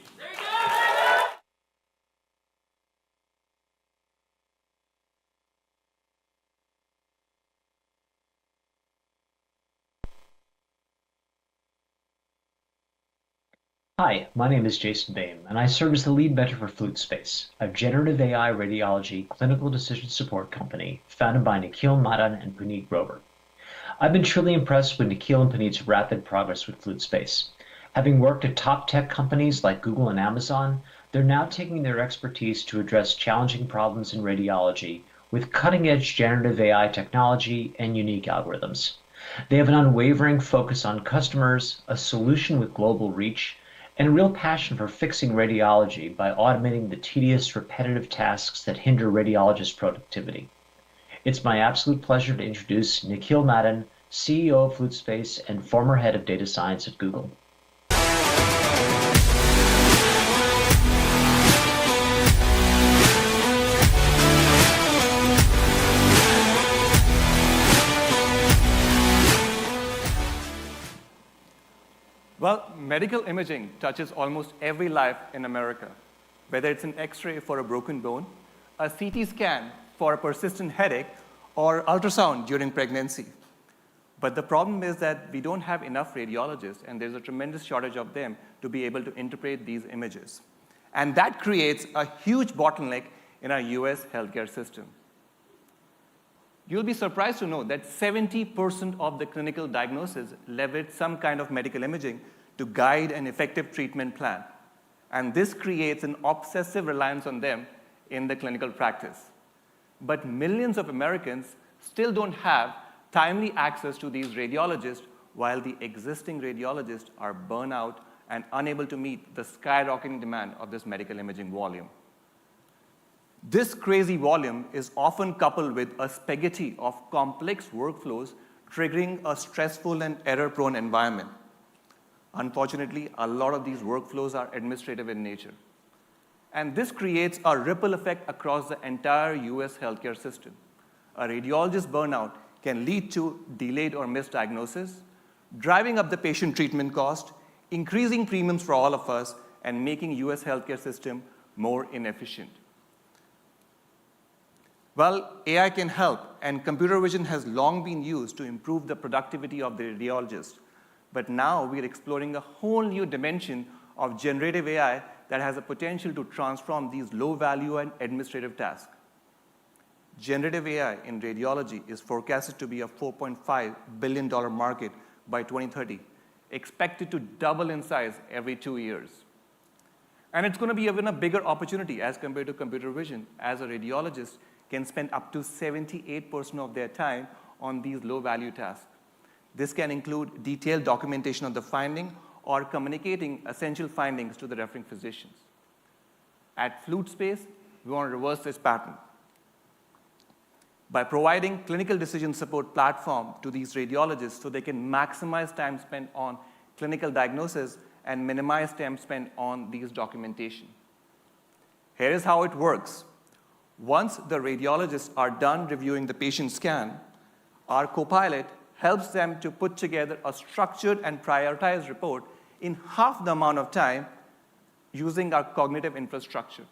Hi, my name is Jason Boehm, and I serve as the lead mentor for FluteSpace, a generative AI radiology clinical decision support company founded by Nikhil Madan and Puneet Grover. I've been truly impressed with Nikhil and Puneet's rapid progress with FluteSpace. Having worked at top tech companies like Google and Amazon, they're now taking their expertise to address challenging problems in radiology with cutting-edge generative AI technology and unique algorithms. They have an unwavering focus on customers, a solution with global reach, and a real passion for fixing radiology by automating the tedious, repetitive tasks that hinder radiologist productivity. It's my absolute pleasure to introduce Nikhil Madan, CEO of FluteSpace and former head of data science at Google. Well, medical imaging touches almost every life in America, whether it's an X-ray for a broken bone, a CT scan for a persistent headache, or ultrasound during pregnancy. But the problem is that we don't have enough radiologists, and there's a tremendous shortage of them to be able to interpret these images. And that creates a huge bottleneck in our US healthcare system. You'll be surprised to know that 70% of the clinical diagnoses leverage some kind of medical imaging to guide an effective treatment plan. And this creates an obsessive reliance on them in the clinical practice. But millions of Americans still don't have timely access to these radiologists, while the existing radiologists are burnt out and unable to meet the skyrocketing demand of this medical imaging volume. This crazy volume is often coupled with a spaghetti of complex workflows triggering a stressful and error-prone environment. Unfortunately, a lot of these workflows are administrative in nature. And this creates a ripple effect across the entire US healthcare system. A radiologist burnout can lead to delayed or missed diagnosis, driving up the patient treatment cost, increasing premiums for all of us, and making US healthcare system more inefficient. Well, AI can help, and computer vision has long been used to improve the productivity of the radiologist. But now we're exploring a whole new dimension of generative AI that has a potential to transform these low-value and administrative tasks. Generative AI in radiology is forecasted to be a $4.5 billion market by 2030, expected to double in size every 2 years. And it's going to be even a bigger opportunity as compared to computer vision, as a radiologist can spend up to 78% of their time on these low-value tasks. This can include detailed documentation of the finding or communicating essential findings to the referring physicians. At FluteSpace, we want to reverse this pattern. By providing clinical decision support platform to these radiologists so they can maximize time spent on clinical diagnosis and minimize time spent on these documentation. Here is how it works. Once the radiologists are done reviewing the patient scan, our copilot helps them to put together a structured and prioritized report in half the amount of time using our cognitive infrastructure.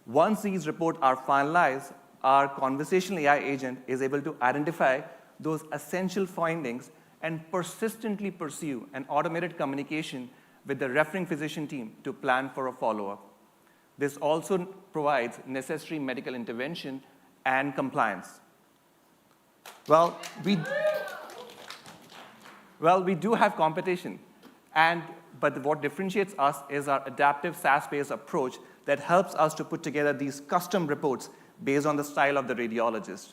Once these reports are finalized, our conversational AI agent is able to identify those essential findings and persistently pursue an automated communication with the referring physician team to plan for a follow-up. This also provides necessary medical intervention and compliance. Well, we do have competition, but what differentiates us is our adaptive SaaS-based approach that helps us to put together these custom reports based on the style of the radiologist.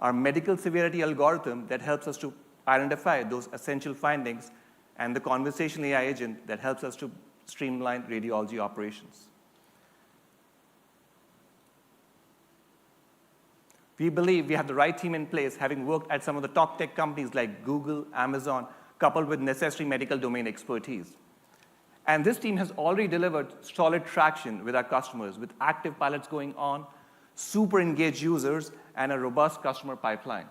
Our medical severity algorithm that helps us to identify those essential findings, and the conversational AI agent that helps us to streamline radiology operations. We believe we have the right team in place, having worked at some of the top tech companies like Google, Amazon, coupled with necessary medical domain expertise. And this team has already delivered solid traction with our customers, with active pilots going on, super engaged users, and a robust customer pipeline.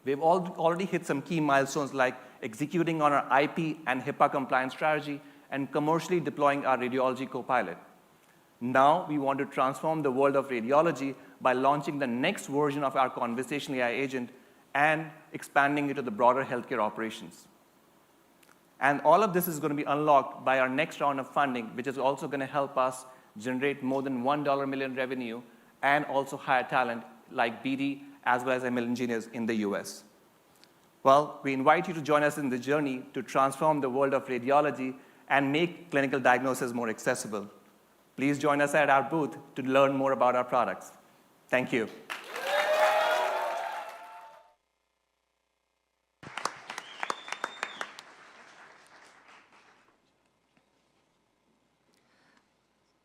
We've already hit some key milestones like executing on our IP and HIPAA compliance strategy and commercially deploying our radiology copilot. Now we want to transform the world of radiology by launching the next version of our conversational AI agent and expanding it to the broader healthcare operations. And all of this is going to be unlocked by our next round of funding, which is also going to help us generate more than $1 million revenue and also hire talent like BD as well as ML engineers in the US. Well, we invite you to join us in the journey to transform the world of radiology and make clinical diagnosis more accessible. Please join us at our booth to learn more about our products. Thank you.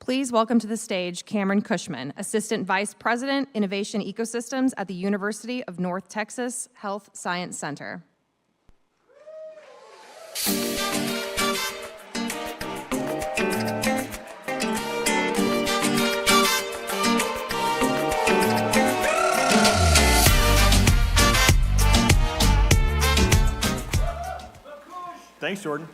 Please welcome to the stage Cameron Cushman, Assistant Vice President, Innovation Ecosystems at the University of North Texas Health Science Center. Thanks, Jordan.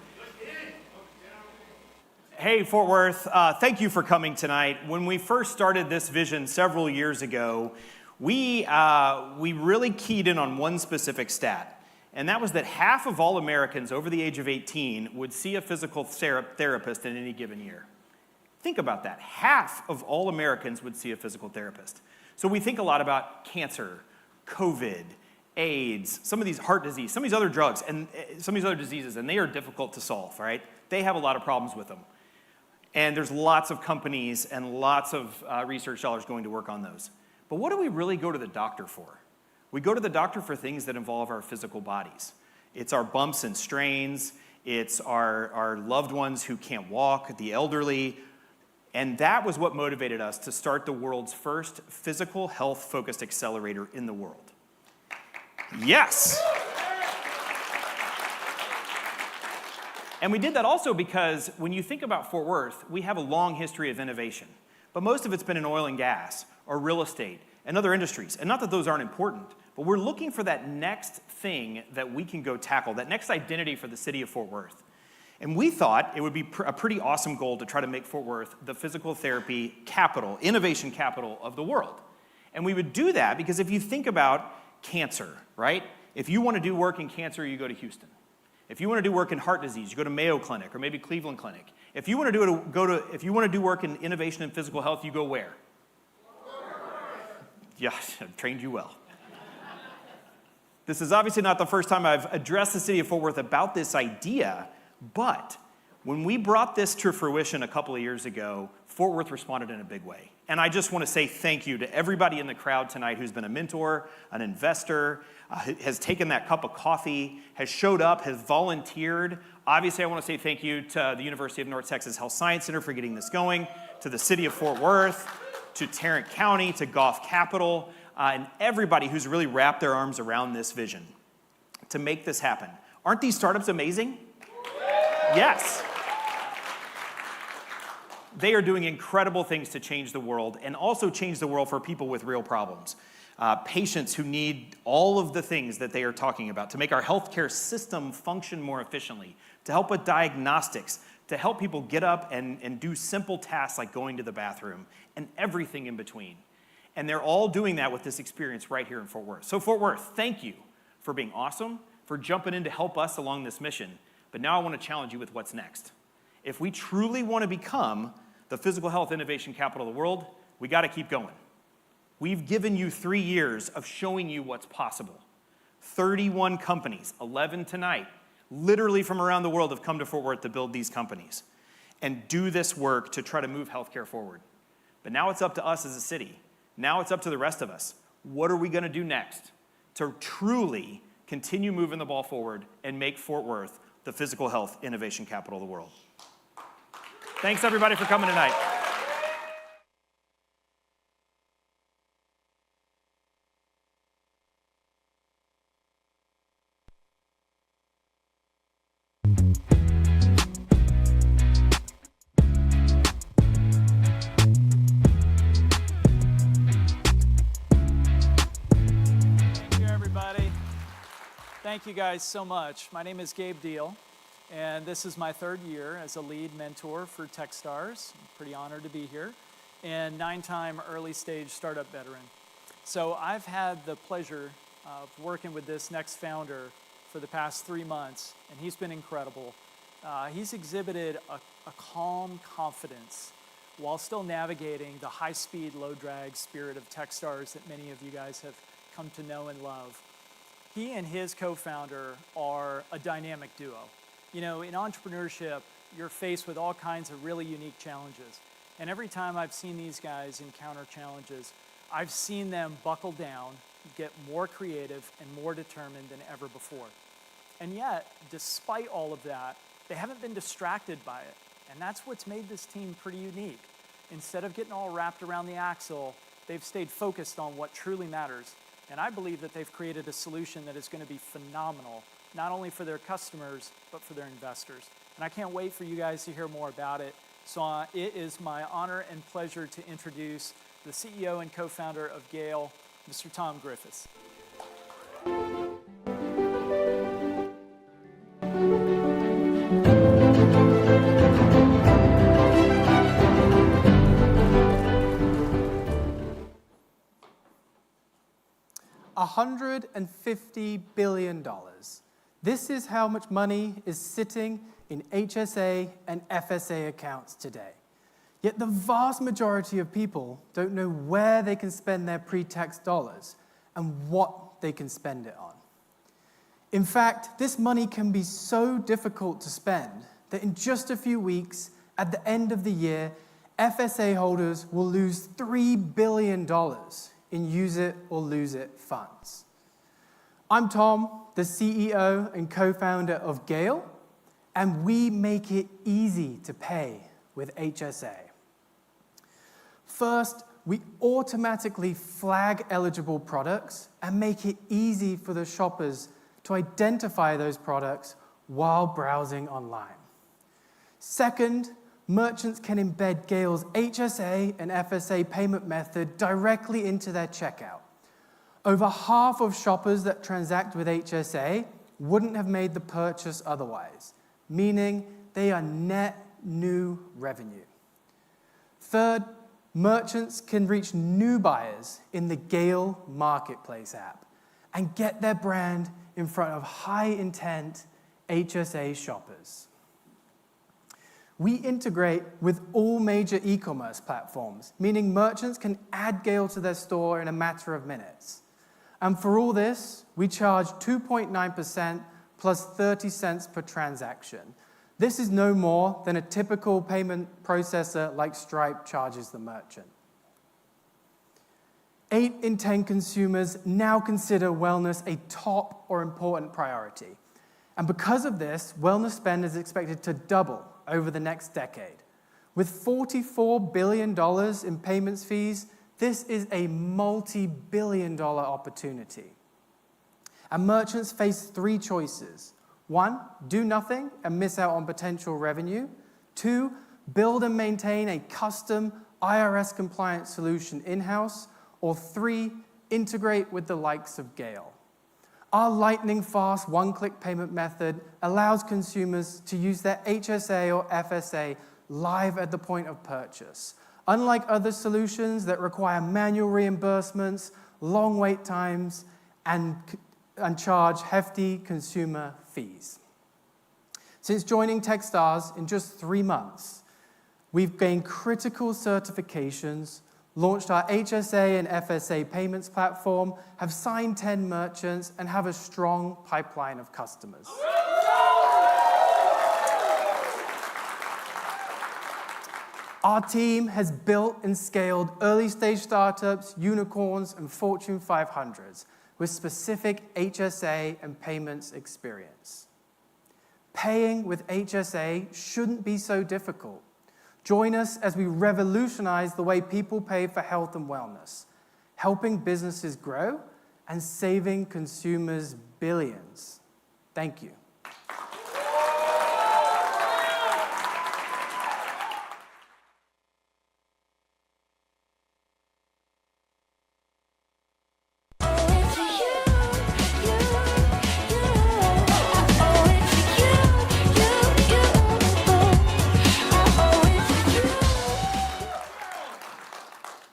Hey, Fort Worth, thank you for coming tonight. When we first started this vision several years ago, we really keyed in on one specific stat, and that was that half of all Americans over the age of 18 would see a physical therapist in any given year. Think about that. Half of all Americans would see a physical therapist. So we think a lot about cancer, COVID, AIDS, some of these heart disease, some of these other drugs, and some of these other diseases, and they are difficult to solve, right? They have a lot of problems with them. And there's lots of companies and lots of research dollars going to work on those. But what do we really go to the doctor for? We go to the doctor for things that involve our physical bodies. It's our bumps and strains. It's our loved ones who can't walk, the elderly. And that was what motivated us to start the world's first physical health-focused accelerator in the world. Yes! And we did that also because when you think about Fort Worth, we have a long history of innovation. But most of it's been in oil and gas or real estate and other industries. And not that those aren't important, but we're looking for that next thing that we can go tackle, that next identity for the city of Fort Worth. And we thought it would be a pretty awesome goal to try to make Fort Worth the physical therapy capital, innovation capital of the world. And we would do that because if you think about cancer, right? If you want to do work in cancer, you go to Houston. If you want to do work in heart disease, you go to Mayo Clinic or maybe Cleveland Clinic. If you want to do work in innovation and physical health, you go where? Yeah, I've trained you well. This is obviously not the first time I've addressed the city of Fort Worth about this idea, but when we brought this to fruition a couple of years ago, Fort Worth responded in a big way. And I just want to say thank you to everybody in the crowd tonight who's been a mentor, an investor, has taken that cup of coffee, has showed up, has volunteered. Obviously, I want to say thank you to the University of North Texas Health Science Center for getting this going, to the city of Fort Worth, to Tarrant County, to Goff Capital, and everybody who's really wrapped their arms around this vision to make this happen. Aren't these startups amazing? Yes. They are doing incredible things to change the world and also change the world for people with real problems. Patients who need all of the things that they are talking about to make our healthcare system function more efficiently, to help with diagnostics, to help people get up and do simple tasks like going to the bathroom and everything in between. And they're all doing that with this experience right here in Fort Worth. So Fort Worth, thank you for being awesome, for jumping in to help us along this mission. But now I want to challenge you with what's next. If we truly want to become the physical health innovation capital of the world, we got to keep going. We've given you 3 years of showing you what's possible. 31 companies, 11 tonight, literally from around the world have come to Fort Worth to build these companies and do this work to try to move healthcare forward. But now it's up to us as a city. Now it's up to the rest of us. What are we going to do next to truly continue moving the ball forward and make Fort Worth the physical health innovation capital of the world? Thanks, everybody, for coming tonight. Thank you guys so much. My name is Gabe Deal, and this is my 3rd year as a lead mentor for Techstars. I'm pretty honored to be here, and 9-time early stage startup veteran. So I've had the pleasure of working with this next founder for the past 3 months, and he's been incredible. He's exhibited a calm confidence while still navigating the high-speed, low-drag spirit of Techstars that many of you guys have come to know and love. He and his co-founder are a dynamic duo. You know, in entrepreneurship, you're faced with all kinds of really unique challenges. And every time I've seen these guys encounter challenges, I've seen them buckle down, get more creative and more determined than ever before. And yet, despite all of that, they haven't been distracted by it. And that's what's made this team pretty unique. Instead of getting all wrapped around the axle, they've stayed focused on what truly matters. And I believe that they've created a solution that is going to be phenomenal, not only for their customers, but for their investors. And I can't wait for you guys to hear more about it. So it is my honor and pleasure to introduce the CEO and co-founder of Gale, Mr. Tom Griffiths. $150 billion. This is how much money is sitting in HSA and FSA accounts today. Yet the vast majority of people don't know where they can spend their pre-tax dollars and what they can spend it on. In fact, this money can be so difficult to spend that in just a few weeks, at the end of the year, FSA holders will lose $3 billion in use it or lose it funds. I'm Tom, the CEO and co-founder of Gale, and we make it easy to pay with HSA. First, we automatically flag eligible products and make it easy for the shoppers to identify those products while browsing online. Second, merchants can embed Gale's HSA and FSA payment method directly into their checkout. Over half of shoppers that transact with HSA wouldn't have made the purchase otherwise, meaning they are net new revenue. Third, merchants can reach new buyers in the Gale Marketplace app and get their brand in front of high-intent HSA shoppers. We integrate with all major e-commerce platforms, meaning merchants can add Gale to their store in a matter of minutes. And for all this, we charge 2.9% plus 30 cents per transaction. This is no more than a typical payment processor like Stripe charges the merchant. 8 in 10 consumers now consider wellness a top or important priority. And because of this, wellness spend is expected to double over the next decade. With $44 billion in payments fees, this is a multi-billion-dollar opportunity. And merchants face 3 choices. 1, do nothing and miss out on potential revenue. 2, build and maintain a custom IRS-compliant solution in-house. Or 3, integrate with the likes of Gale. Our lightning-fast one-click payment method allows consumers to use their HSA or FSA live at the point of purchase. Unlike other solutions that require manual reimbursements, long wait times, and charge hefty consumer fees. Since joining Techstars in just 3 months, we've gained critical certifications, launched our HSA and FSA payments platform, have signed 10 merchants, and have a strong pipeline of customers. Our team has built and scaled early-stage startups, unicorns, and Fortune 500s with specific HSA and payments experience. Paying with HSA shouldn't be so difficult. Join us as we revolutionize the way people pay for health and wellness, helping businesses grow and saving consumers billions. Thank you.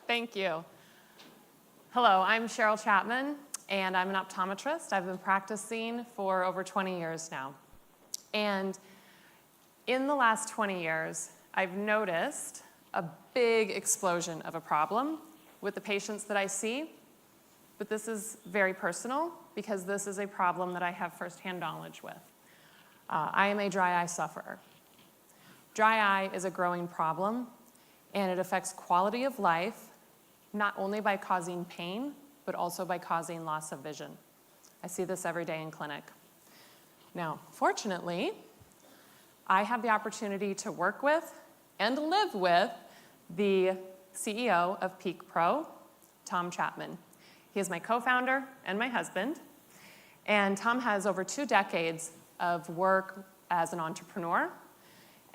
Thank you. Hello, I'm Cheryl Chapman, and I'm an optometrist. I've been practicing for over 20 years now. And in the last 20 years, I've noticed a big explosion of a problem with the patients that I see. But this is very personal because this is a problem that I have firsthand knowledge with. I am a dry eye sufferer. Dry eye is a growing problem, and it affects quality of life, not only by causing pain, but also by causing loss of vision. I see this every day in clinic. Now, fortunately, I have the opportunity to work with and live with the CEO of Peak Pro, Tom Chapman. He is my co-founder and my husband. And Tom has over 2 decades of work as an entrepreneur,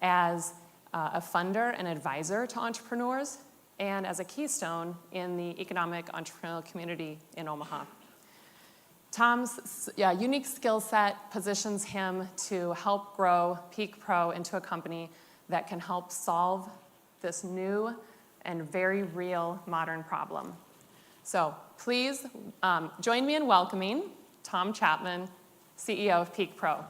as a funder and advisor to entrepreneurs, and as a keystone in the economic entrepreneurial community in Omaha. Tom's unique skill set positions him to help grow Peak Pro into a company that can help solve this new and very real modern problem. So please join me in welcoming Tom Chapman, CEO of Peak Pro.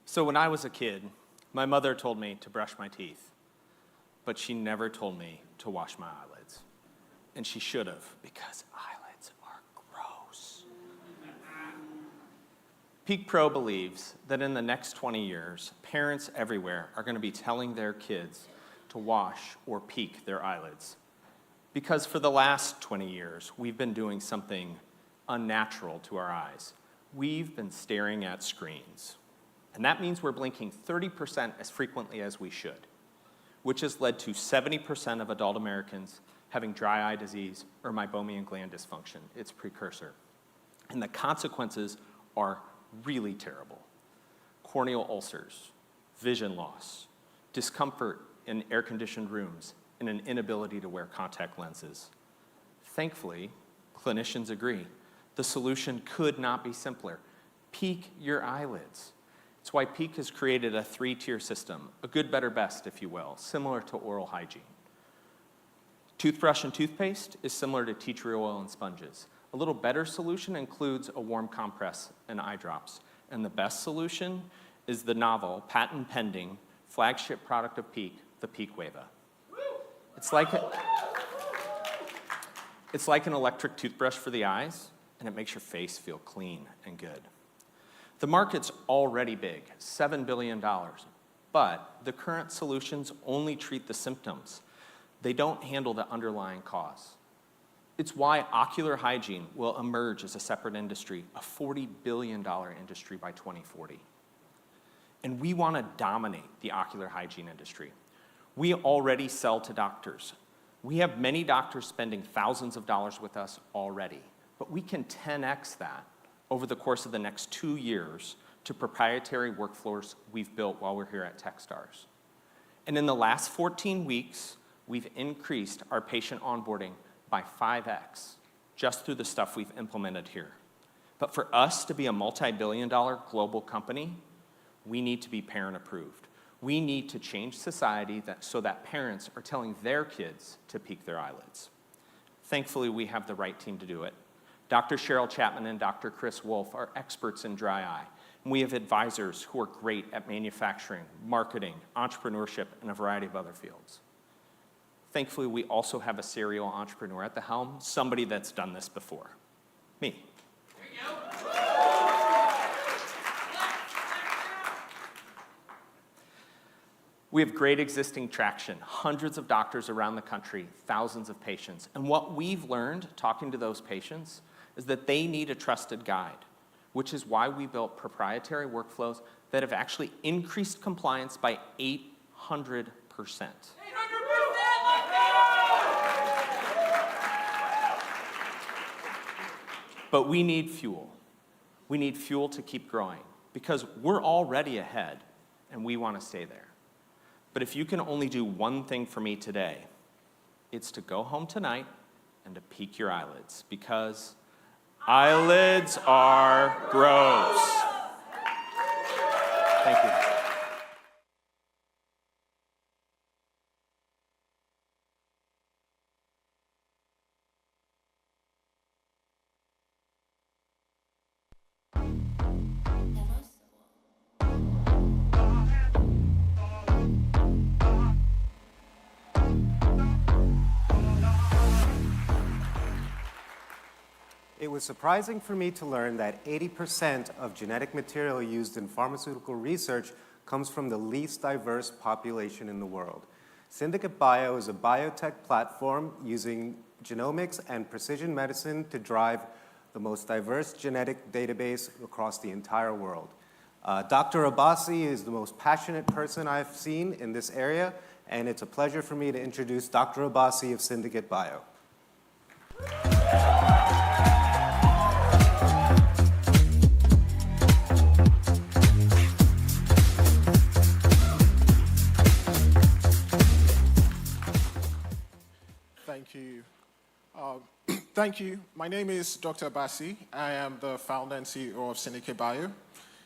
So when I was a kid, my mother told me to brush my teeth, but she never told me to wash my eyelids. And she should have, because eyelids are gross. Peak Pro believes that in the next 20 years, parents everywhere are going to be telling their kids to wash or peek their eyelids. Because for the last 20 years, we've been doing something unnatural to our eyes. We've been staring at screens. And that means we're blinking 30% as frequently as we should, which has led to 70% of adult Americans having dry eye disease or meibomian gland dysfunction, its precursor. And the consequences are really terrible. Corneal ulcers, vision loss, discomfort in air-conditioned rooms, and an inability to wear contact lenses. Thankfully, clinicians agree. The solution could not be simpler. Peek your eyelids. It's why Peak has created a 3-tier system, a good, better, best, if you will, similar to oral hygiene. Toothbrush and toothpaste is similar to tea tree oil and sponges. A little better solution includes a warm compress and eye drops. And the best solution is the novel, patent-pending, flagship product of Peak, the Peak Wava. It's like an electric toothbrush for the eyes, and it makes your face feel clean and good. The market's already big, $7 billion, but the current solutions only treat the symptoms. They don't handle the underlying cause. It's why ocular hygiene will emerge as a separate industry, a $40 billion industry by 2040. And we want to dominate the ocular hygiene industry. We already sell to doctors. We have many doctors spending thousands of dollars with us already, but we can 10x that over the course of the next 2 years to proprietary workflows we've built while we're here at Techstars. And in the last 14 weeks, we've increased our patient onboarding by 5x just through the stuff we've implemented here. But for us to be a multi-billion-dollar global company, we need to be parent approved. We need to change society so that parents are telling their kids to peek their eyelids. Thankfully, we have the right team to do it. Dr. Cheryl Chapman and Dr. Chris Wolf are experts in dry eye. And we have advisors who are great at manufacturing, marketing, entrepreneurship, and a variety of other fields. Thankfully, we also have a serial entrepreneur at the helm, somebody that's done this before, me. We have great existing traction, hundreds of doctors around the country, thousands of patients. And what we've learned talking to those patients is that they need a trusted guide, which is why we built proprietary workflows that have actually increased compliance by 800%. But we need fuel. We need fuel to keep growing because we're already ahead and we want to stay there. But if you can only do one thing for me today, it's to go home tonight and to peek your eyelids because eyelids are gross. Thank you. It was surprising for me to learn that 80% of genetic material used in pharmaceutical research comes from the least diverse population in the world. Syndicate Bio is a biotech platform using genomics and precision medicine to drive the most diverse genetic database across the entire world. Dr. Abbasi is the most passionate person I've seen in this area, and it's a pleasure for me to introduce Dr. Abbasi of Syndicate Bio. Thank you. Thank you. My name is Dr. Abbasi. I am the founder and CEO of Syndicate Bio.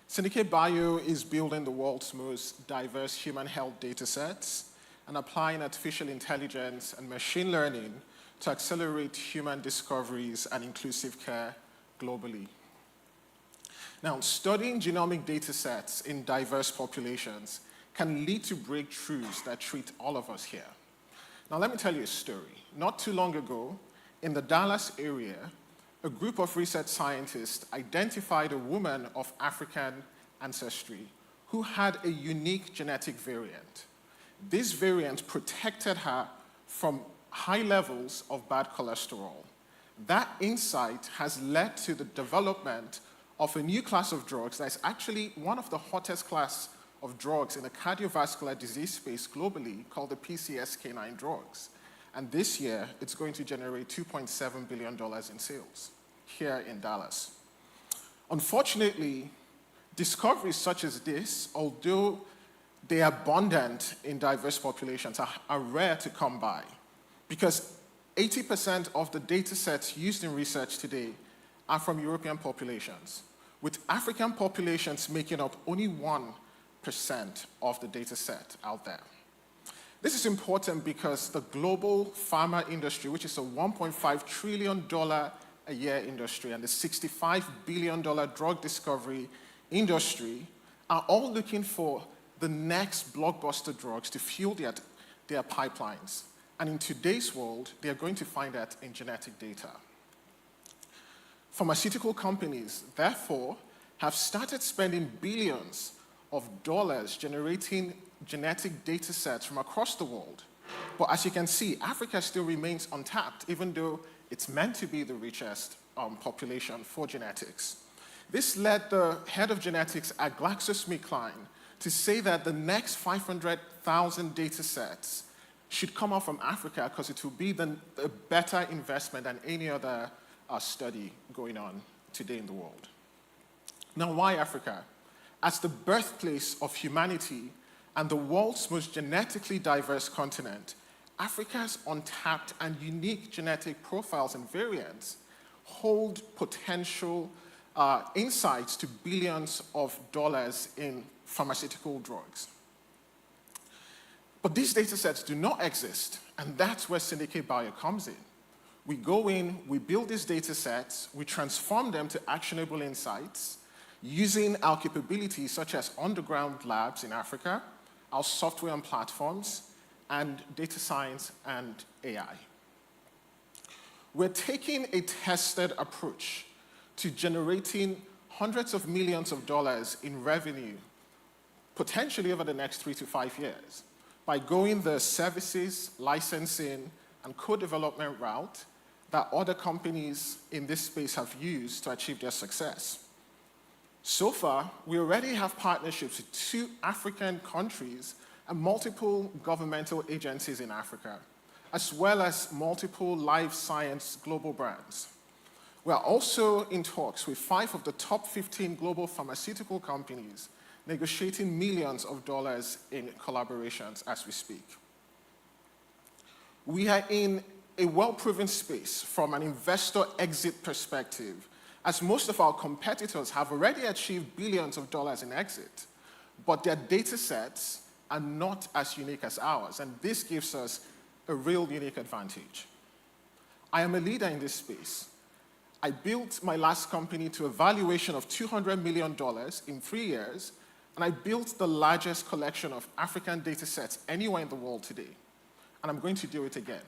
Syndicate Bio is building the world's most diverse human health data sets and applying artificial intelligence and machine learning to accelerate human discoveries and inclusive care globally. Now, studying genomic data sets in diverse populations can lead to breakthroughs that treat all of us here. Now, let me tell you a story. Not too long ago, in the Dallas area, a group of research scientists identified a woman of African ancestry who had a unique genetic variant. This variant protected her from high levels of bad cholesterol. That insight has led to the development of a new class of drugs that's actually one of the hottest class of drugs in the cardiovascular disease space globally called the PCSK9 drugs. And this year, it's going to generate $2.7 billion in sales here in Dallas. Unfortunately, discoveries such as this, although they are abundant in diverse populations, are rare to come by because 80% of the data sets used in research today are from European populations, with African populations making up only 1% of the data set out there. This is important because the global pharma industry, which is a $1.5 trillion a year industry, and the $65 billion drug discovery industry, are all looking for the next blockbuster drugs to fuel their pipelines. And in today's world, they are going to find that in genetic data. Pharmaceutical companies, therefore, have started spending billions of dollars generating genetic data sets from across the world. But as you can see, Africa still remains untapped, even though it's meant to be the richest population for genetics. This led the head of genetics at GlaxoSmithKline to say that the next 500,000 data sets should come out from Africa because it will be a better investment than any other study going on today in the world. Now, why Africa? As the birthplace of humanity and the world's most genetically diverse continent, Africa's untapped and unique genetic profiles and variants hold potential insights to billions of dollars in pharmaceutical drugs. But these data sets do not exist, and that's where Syndicate Bio comes in. We go in, we build these data sets, we transform them to actionable insights using our capabilities such as underground labs in Africa, our software and platforms, and data science and AI. We're taking a tested approach to generating hundreds of millions of dollars in revenue, potentially over the next 3 to 5 years, by going the services, licensing, and co-development route that other companies in this space have used to achieve their success. So far, we already have partnerships with 2 African countries and multiple governmental agencies in Africa, as well as multiple life science global brands. We are also in talks with 5 of the top 15 global pharmaceutical companies, negotiating millions of dollars in collaborations as we speak. We are in a well-proven space from an investor exit perspective, as most of our competitors have already achieved billions of dollars in exit, but their data sets are not as unique as ours, and this gives us a real unique advantage. I am a leader in this space. I built my last company to a valuation of $200 million in 3 years, and I built the largest collection of African data sets anywhere in the world today, and I'm going to do it again.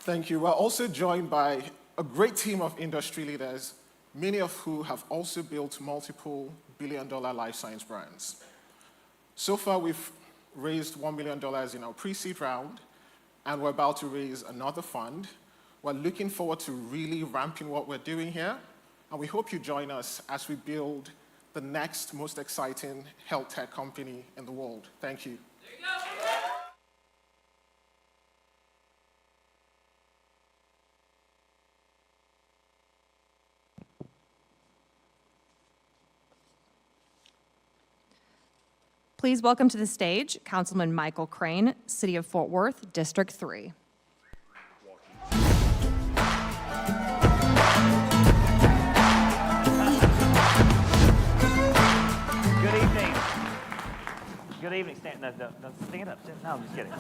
Thank you. We're also joined by a great team of industry leaders, many of who have also built multiple billion-dollar life science brands. So far, we've raised $1 million in our pre-seed round, and we're about to raise another fund. We're looking forward to really ramping what we're doing here, and we hope you join us as we build the next most exciting health tech company in the world. Thank you. Please welcome to the stage Councilman Michael Crane, City of Fort Worth, District 3. Good evening. Good evening. Stand up. No, I'm just kidding.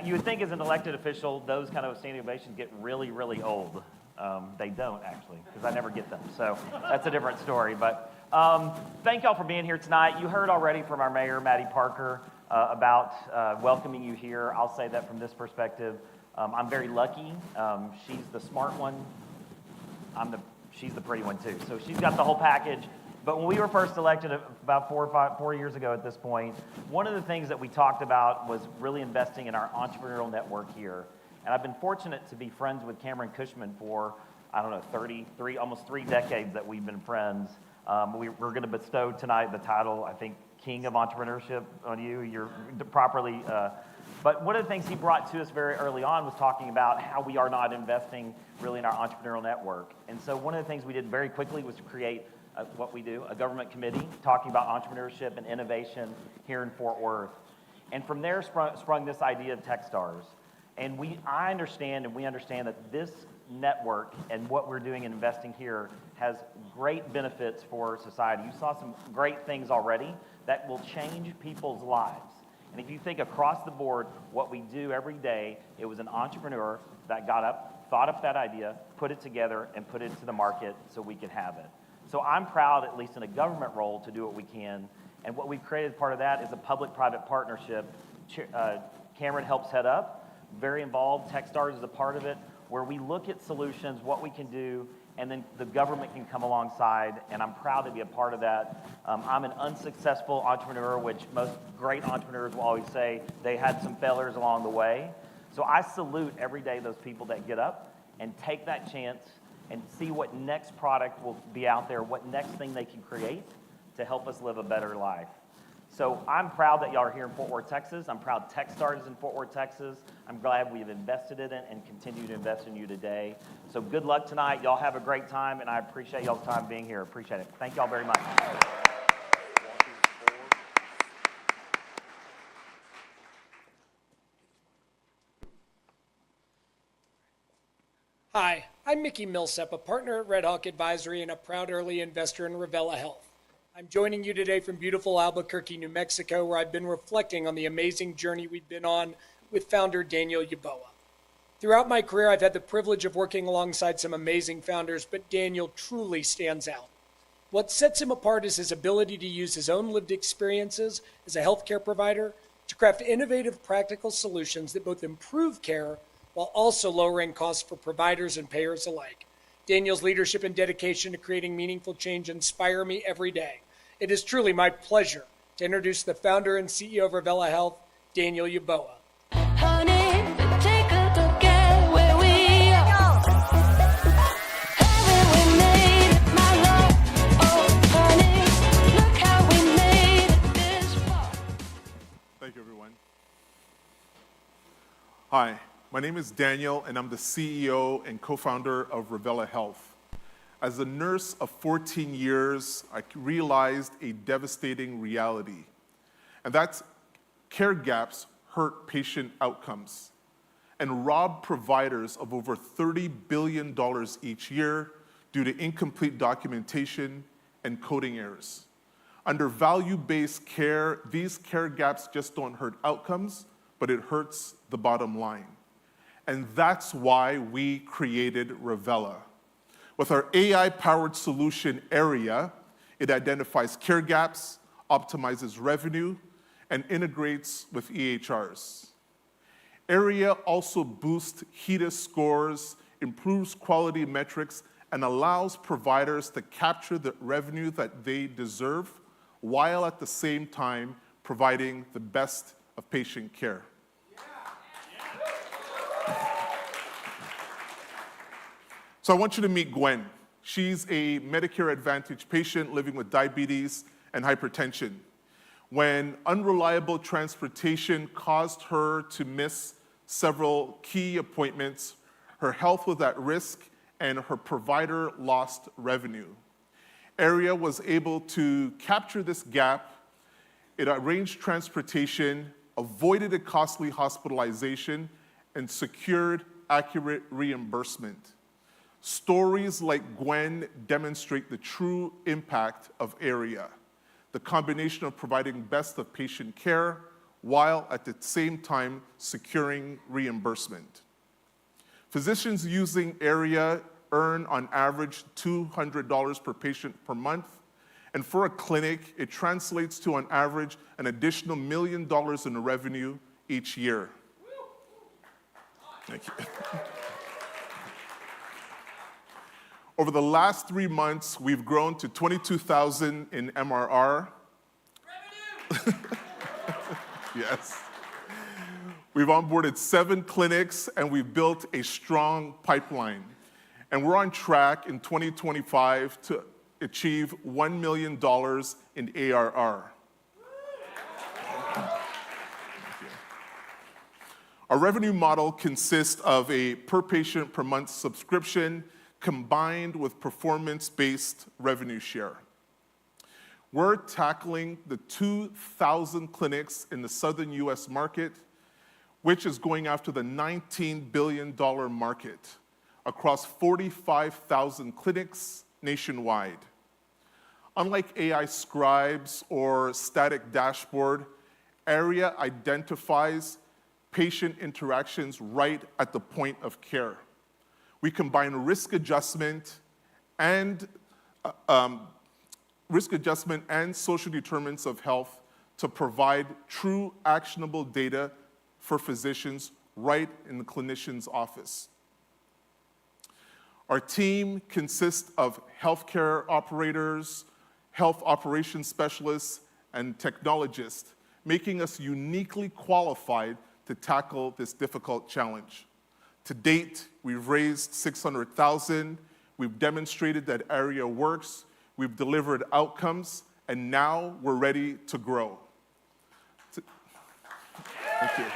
You would think as an elected official, those kind of standing ovations get really, really old. They don't, actually, because I never get them. So that's a different story. But thank y'all for being here tonight. You heard already from our mayor, Maddie Parker, about welcoming you here. I'll say that from this perspective. I'm very lucky. She's the smart one. She's the pretty one, too. So she's got the whole package. But when we were first elected about 4 years ago at this point, one of the things that we talked about was really investing in our entrepreneurial network here. And I've been fortunate to be friends with Cameron Cushman for, I don't know, almost 3 decades that we've been friends. We're going to bestow tonight the title, I think, King of Entrepreneurship on you. You're properly. But one of the things he brought to us very early on was talking about how we are not investing really in our entrepreneurial network. And so one of the things we did very quickly was to create what we do, a government committee talking about entrepreneurship and innovation here in Fort Worth. And from there sprung this idea of Techstars. And we understand that this network and what we're doing and investing here has great benefits for society. You saw some great things already that will change people's lives. And if you think across the board, what we do every day, it was an entrepreneur that got up, thought up that idea, put it together, and put it to the market so we could have it. So I'm proud, at least in a government role, to do what we can. And what we've created as part of that is a public-private partnership. Cameron helps head up, very involved. Techstars is a part of it, where we look at solutions, what we can do, and then the government can come alongside, and I'm proud to be a part of that. I'm an unsuccessful entrepreneur, which most great entrepreneurs will always say they had some failures along the way. So I salute every day those people that get up and take that chance and see what next product will be out there, what next thing they can create to help us live a better life. So I'm proud that y'all are here in Fort Worth, Texas. I'm proud Techstars is in Fort Worth, Texas. I'm glad we've invested in it and continue to invest in you today. So good luck tonight. Y'all have a great time, and I appreciate y'all's time being here. Appreciate it. Thank y'all very much. Hi, I'm Mickey Millsap, a partner at Red Hawk Advisory and a proud early investor in Revella Health. I'm joining you today from beautiful Albuquerque, New Mexico, where I've been reflecting on the amazing journey we've been on with founder Daniel Yeboah. Throughout my career, I've had the privilege of working alongside some amazing founders, but Daniel truly stands out. What sets him apart is his ability to use his own lived experiences as a healthcare provider to craft innovative, practical solutions that both improve care while also lowering costs for providers and payers alike. Daniel's leadership and dedication to creating meaningful change inspire me every day. It is truly my pleasure to introduce the founder and CEO of Revella Health, Daniel Yeboah. Thank you, everyone. Hi, my name is Daniel, and I'm the CEO and co-founder of Revella Health. As a nurse of 14 years, I realized a devastating reality, and that's care gaps hurt patient outcomes and rob providers of over $30 billion each year due to incomplete documentation and coding errors. Under value-based care, these care gaps just don't hurt outcomes, but it hurts the bottom line. And that's why we created Revella. With our AI-powered solution, Area, it identifies care gaps, optimizes revenue, and integrates with EHRs. Area also boosts HEDIS scores, improves quality metrics, and allows providers to capture the revenue that they deserve, while at the same time providing the best of patient care. So I want you to meet Gwen. She's a Medicare Advantage patient living with diabetes and hypertension. When unreliable transportation caused her to miss several key appointments, her health was at risk and her provider lost revenue. Area was able to capture this gap. It arranged transportation, avoided a costly hospitalization, and secured accurate reimbursement. Stories like Gwen demonstrate the true impact of Area, the combination of providing best of patient care while at the same time securing reimbursement. Physicians using Area earn on average $200 per patient per month, and for a clinic, it translates to on average an additional $1 million in revenue each year. Thank you. Over the last 3 months, we've grown to 22,000 in MRR. Yes. We've onboarded 7 clinics, and we've built a strong pipeline. And we're on track in 2025 to achieve $1 million in ARR. Our revenue model consists of a per patient per month subscription combined with performance-based revenue share. We're tackling the 2,000 clinics in the southern US market, which is going after the $19 billion market. across 45,000 clinics nationwide. Unlike AI scribes or static dashboard, ARIA identifies patient interactions right at the point of care. We combine risk adjustment and social determinants of health to provide true actionable data for physicians right in the clinician's office. Our team consists of healthcare operators, health operations specialists, and technologists, making us uniquely qualified to tackle this difficult challenge. To date, we've raised $600,000, we've demonstrated that ARIA works, we've delivered outcomes, and now we're ready to grow. Thank you.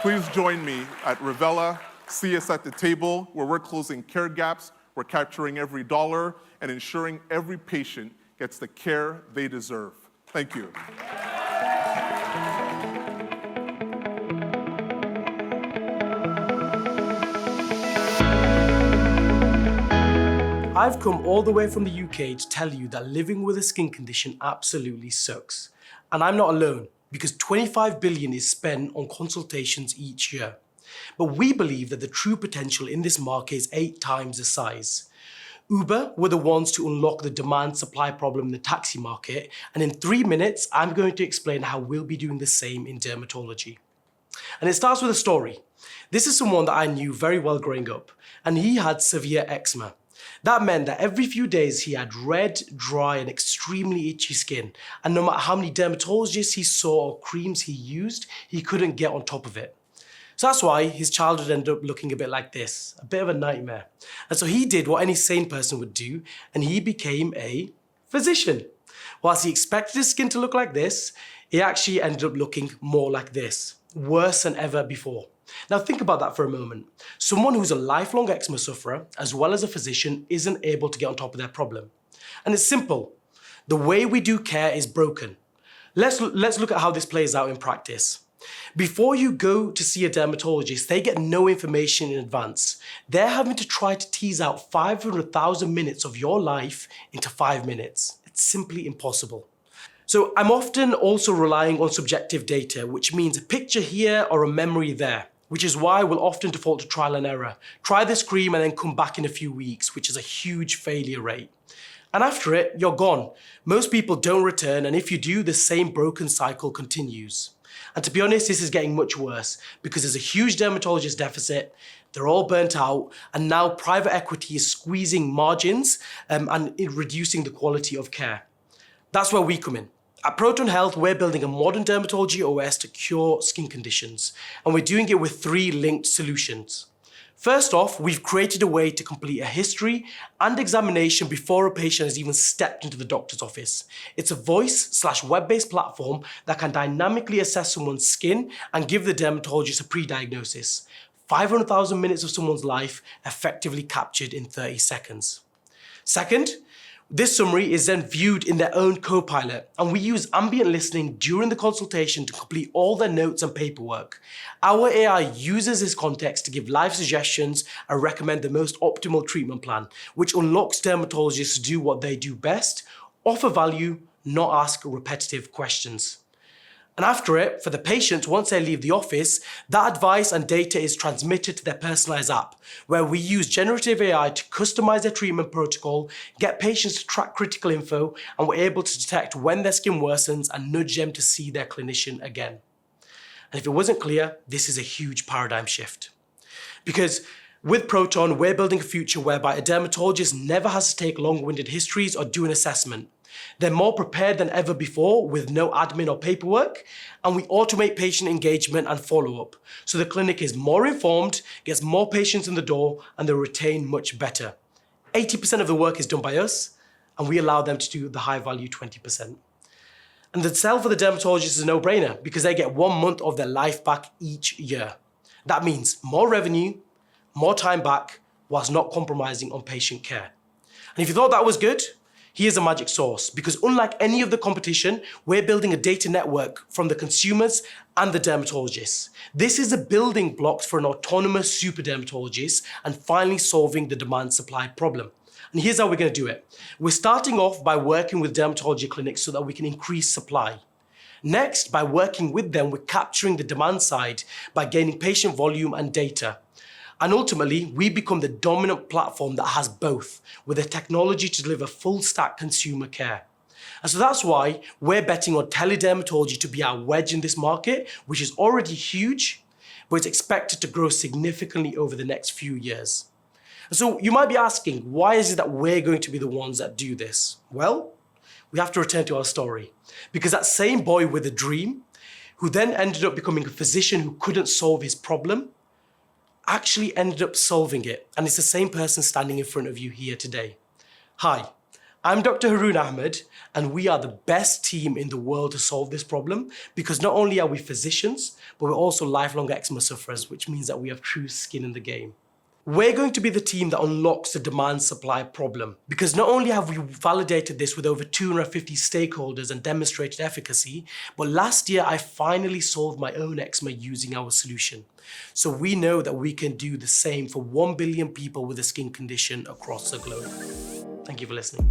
Please join me at Revela. See us at the table where we're closing care gaps, we're capturing every dollar, and ensuring every patient gets the care they deserve. Thank you. I've come all the way from the UK to tell you that living with a skin condition absolutely sucks. And I'm not alone, because 25 billion is spent on consultations each year. But we believe that the true potential in this market is 8 times the size. Uber were the ones to unlock the demand-supply problem in the taxi market, and in 3 minutes, I'm going to explain how we'll be doing the same in dermatology. And it starts with a story. This is someone that I knew very well growing up, and he had severe eczema. That meant that every few days he had red, dry, and extremely itchy skin, and no matter how many dermatologists he saw or creams he used, he couldn't get on top of it. So that's why his childhood ended up looking a bit like this, a bit of a nightmare. And so he did what any sane person would do, and he became a physician. Whilst he expected his skin to look like this, it actually ended up looking more like this, worse than ever before. Now think about that for a moment. Someone who's a lifelong eczema sufferer, as well as a physician, isn't able to get on top of their problem. And it's simple. The way we do care is broken. Let's look at how this plays out in practice. Before you go to see a dermatologist, they get no information in advance. They're having to try to tease out 500,000 minutes of your life into 5 minutes. It's simply impossible. So I'm often also relying on subjective data, which means a picture here or a memory there, which is why we'll often default to trial and error. Try this cream and then come back in a few weeks, which is a huge failure rate. And after it, you're gone. Most people don't return, and if you do, the same broken cycle continues. And to be honest, this is getting much worse because there's a huge dermatologist deficit, they're all burnt out, and now private equity is squeezing margins and reducing the quality of care. That's where we come in. At Proton Health, we're building a modern dermatology OS to cure skin conditions, and we're doing it with 3 linked solutions. First off, we've created a way to complete a history and examination before a patient has even stepped into the doctor's office. It's a voice/web-based platform that can dynamically assess someone's skin and give the dermatologist a pre-diagnosis. 500,000 minutes of someone's life effectively captured in 30 seconds. Second, this summary is then viewed in their own Copilot, and we use ambient listening during the consultation to complete all their notes and paperwork. Our AI uses this context to give live suggestions and recommend the most optimal treatment plan, which unlocks dermatologists to do what they do best, offer value, not ask repetitive questions. And after it, for the patients, once they leave the office, that advice and data is transmitted to their personalized app, where we use generative AI to customize their treatment protocol, get patients to track critical info, and we're able to detect when their skin worsens and nudge them to see their clinician again. And if it wasn't clear, this is a huge paradigm shift. Because with Proton, we're building a future whereby a dermatologist never has to take long-winded histories or do an assessment. They're more prepared than ever before with no admin or paperwork, and we automate patient engagement and follow-up. So the clinic is more informed, gets more patients in the door, and they retain much better. 80% of the work is done by us, and we allow them to do the high-value 20%. And the sell for the dermatologist is a no-brainer because they get 1 month of their life back each year. That means more revenue, more time back, whilst not compromising on patient care. And if you thought that was good, Here's a magic sauce, because unlike any of the competition, we're building a data network from the consumers and the dermatologists. This is a building block for an autonomous super dermatologist and finally solving the demand-supply problem. And here's how we're going to do it. We're starting off by working with dermatology clinics so that we can increase supply. Next, by working with them, we're capturing the demand side by gaining patient volume and data. And ultimately, we become the dominant platform that has both, with the technology to deliver full stack consumer care. And so that's why we're betting on teledermatology to be our wedge in this market, which is already huge, but it's expected to grow significantly over the next few years. And so you might be asking, why is it that we're going to be the ones that do this? Well, we have to return to our story. Because that same boy with a dream, who then ended up becoming a physician who couldn't solve his problem, actually ended up solving it. And it's the same person standing in front of you here today. Hi, I'm Dr. Haroon Ahmed, and we are the best team in the world to solve this problem, because not only are we physicians, but we're also lifelong eczema sufferers, which means that we have true skin in the game. We're going to be the team that unlocks the demand-supply problem, because not only have we validated this with over 250 stakeholders and demonstrated efficacy, but last year I finally solved my own eczema using our solution. So we know that we can do the same for 1 billion people with a skin condition across the globe. Thank you for listening.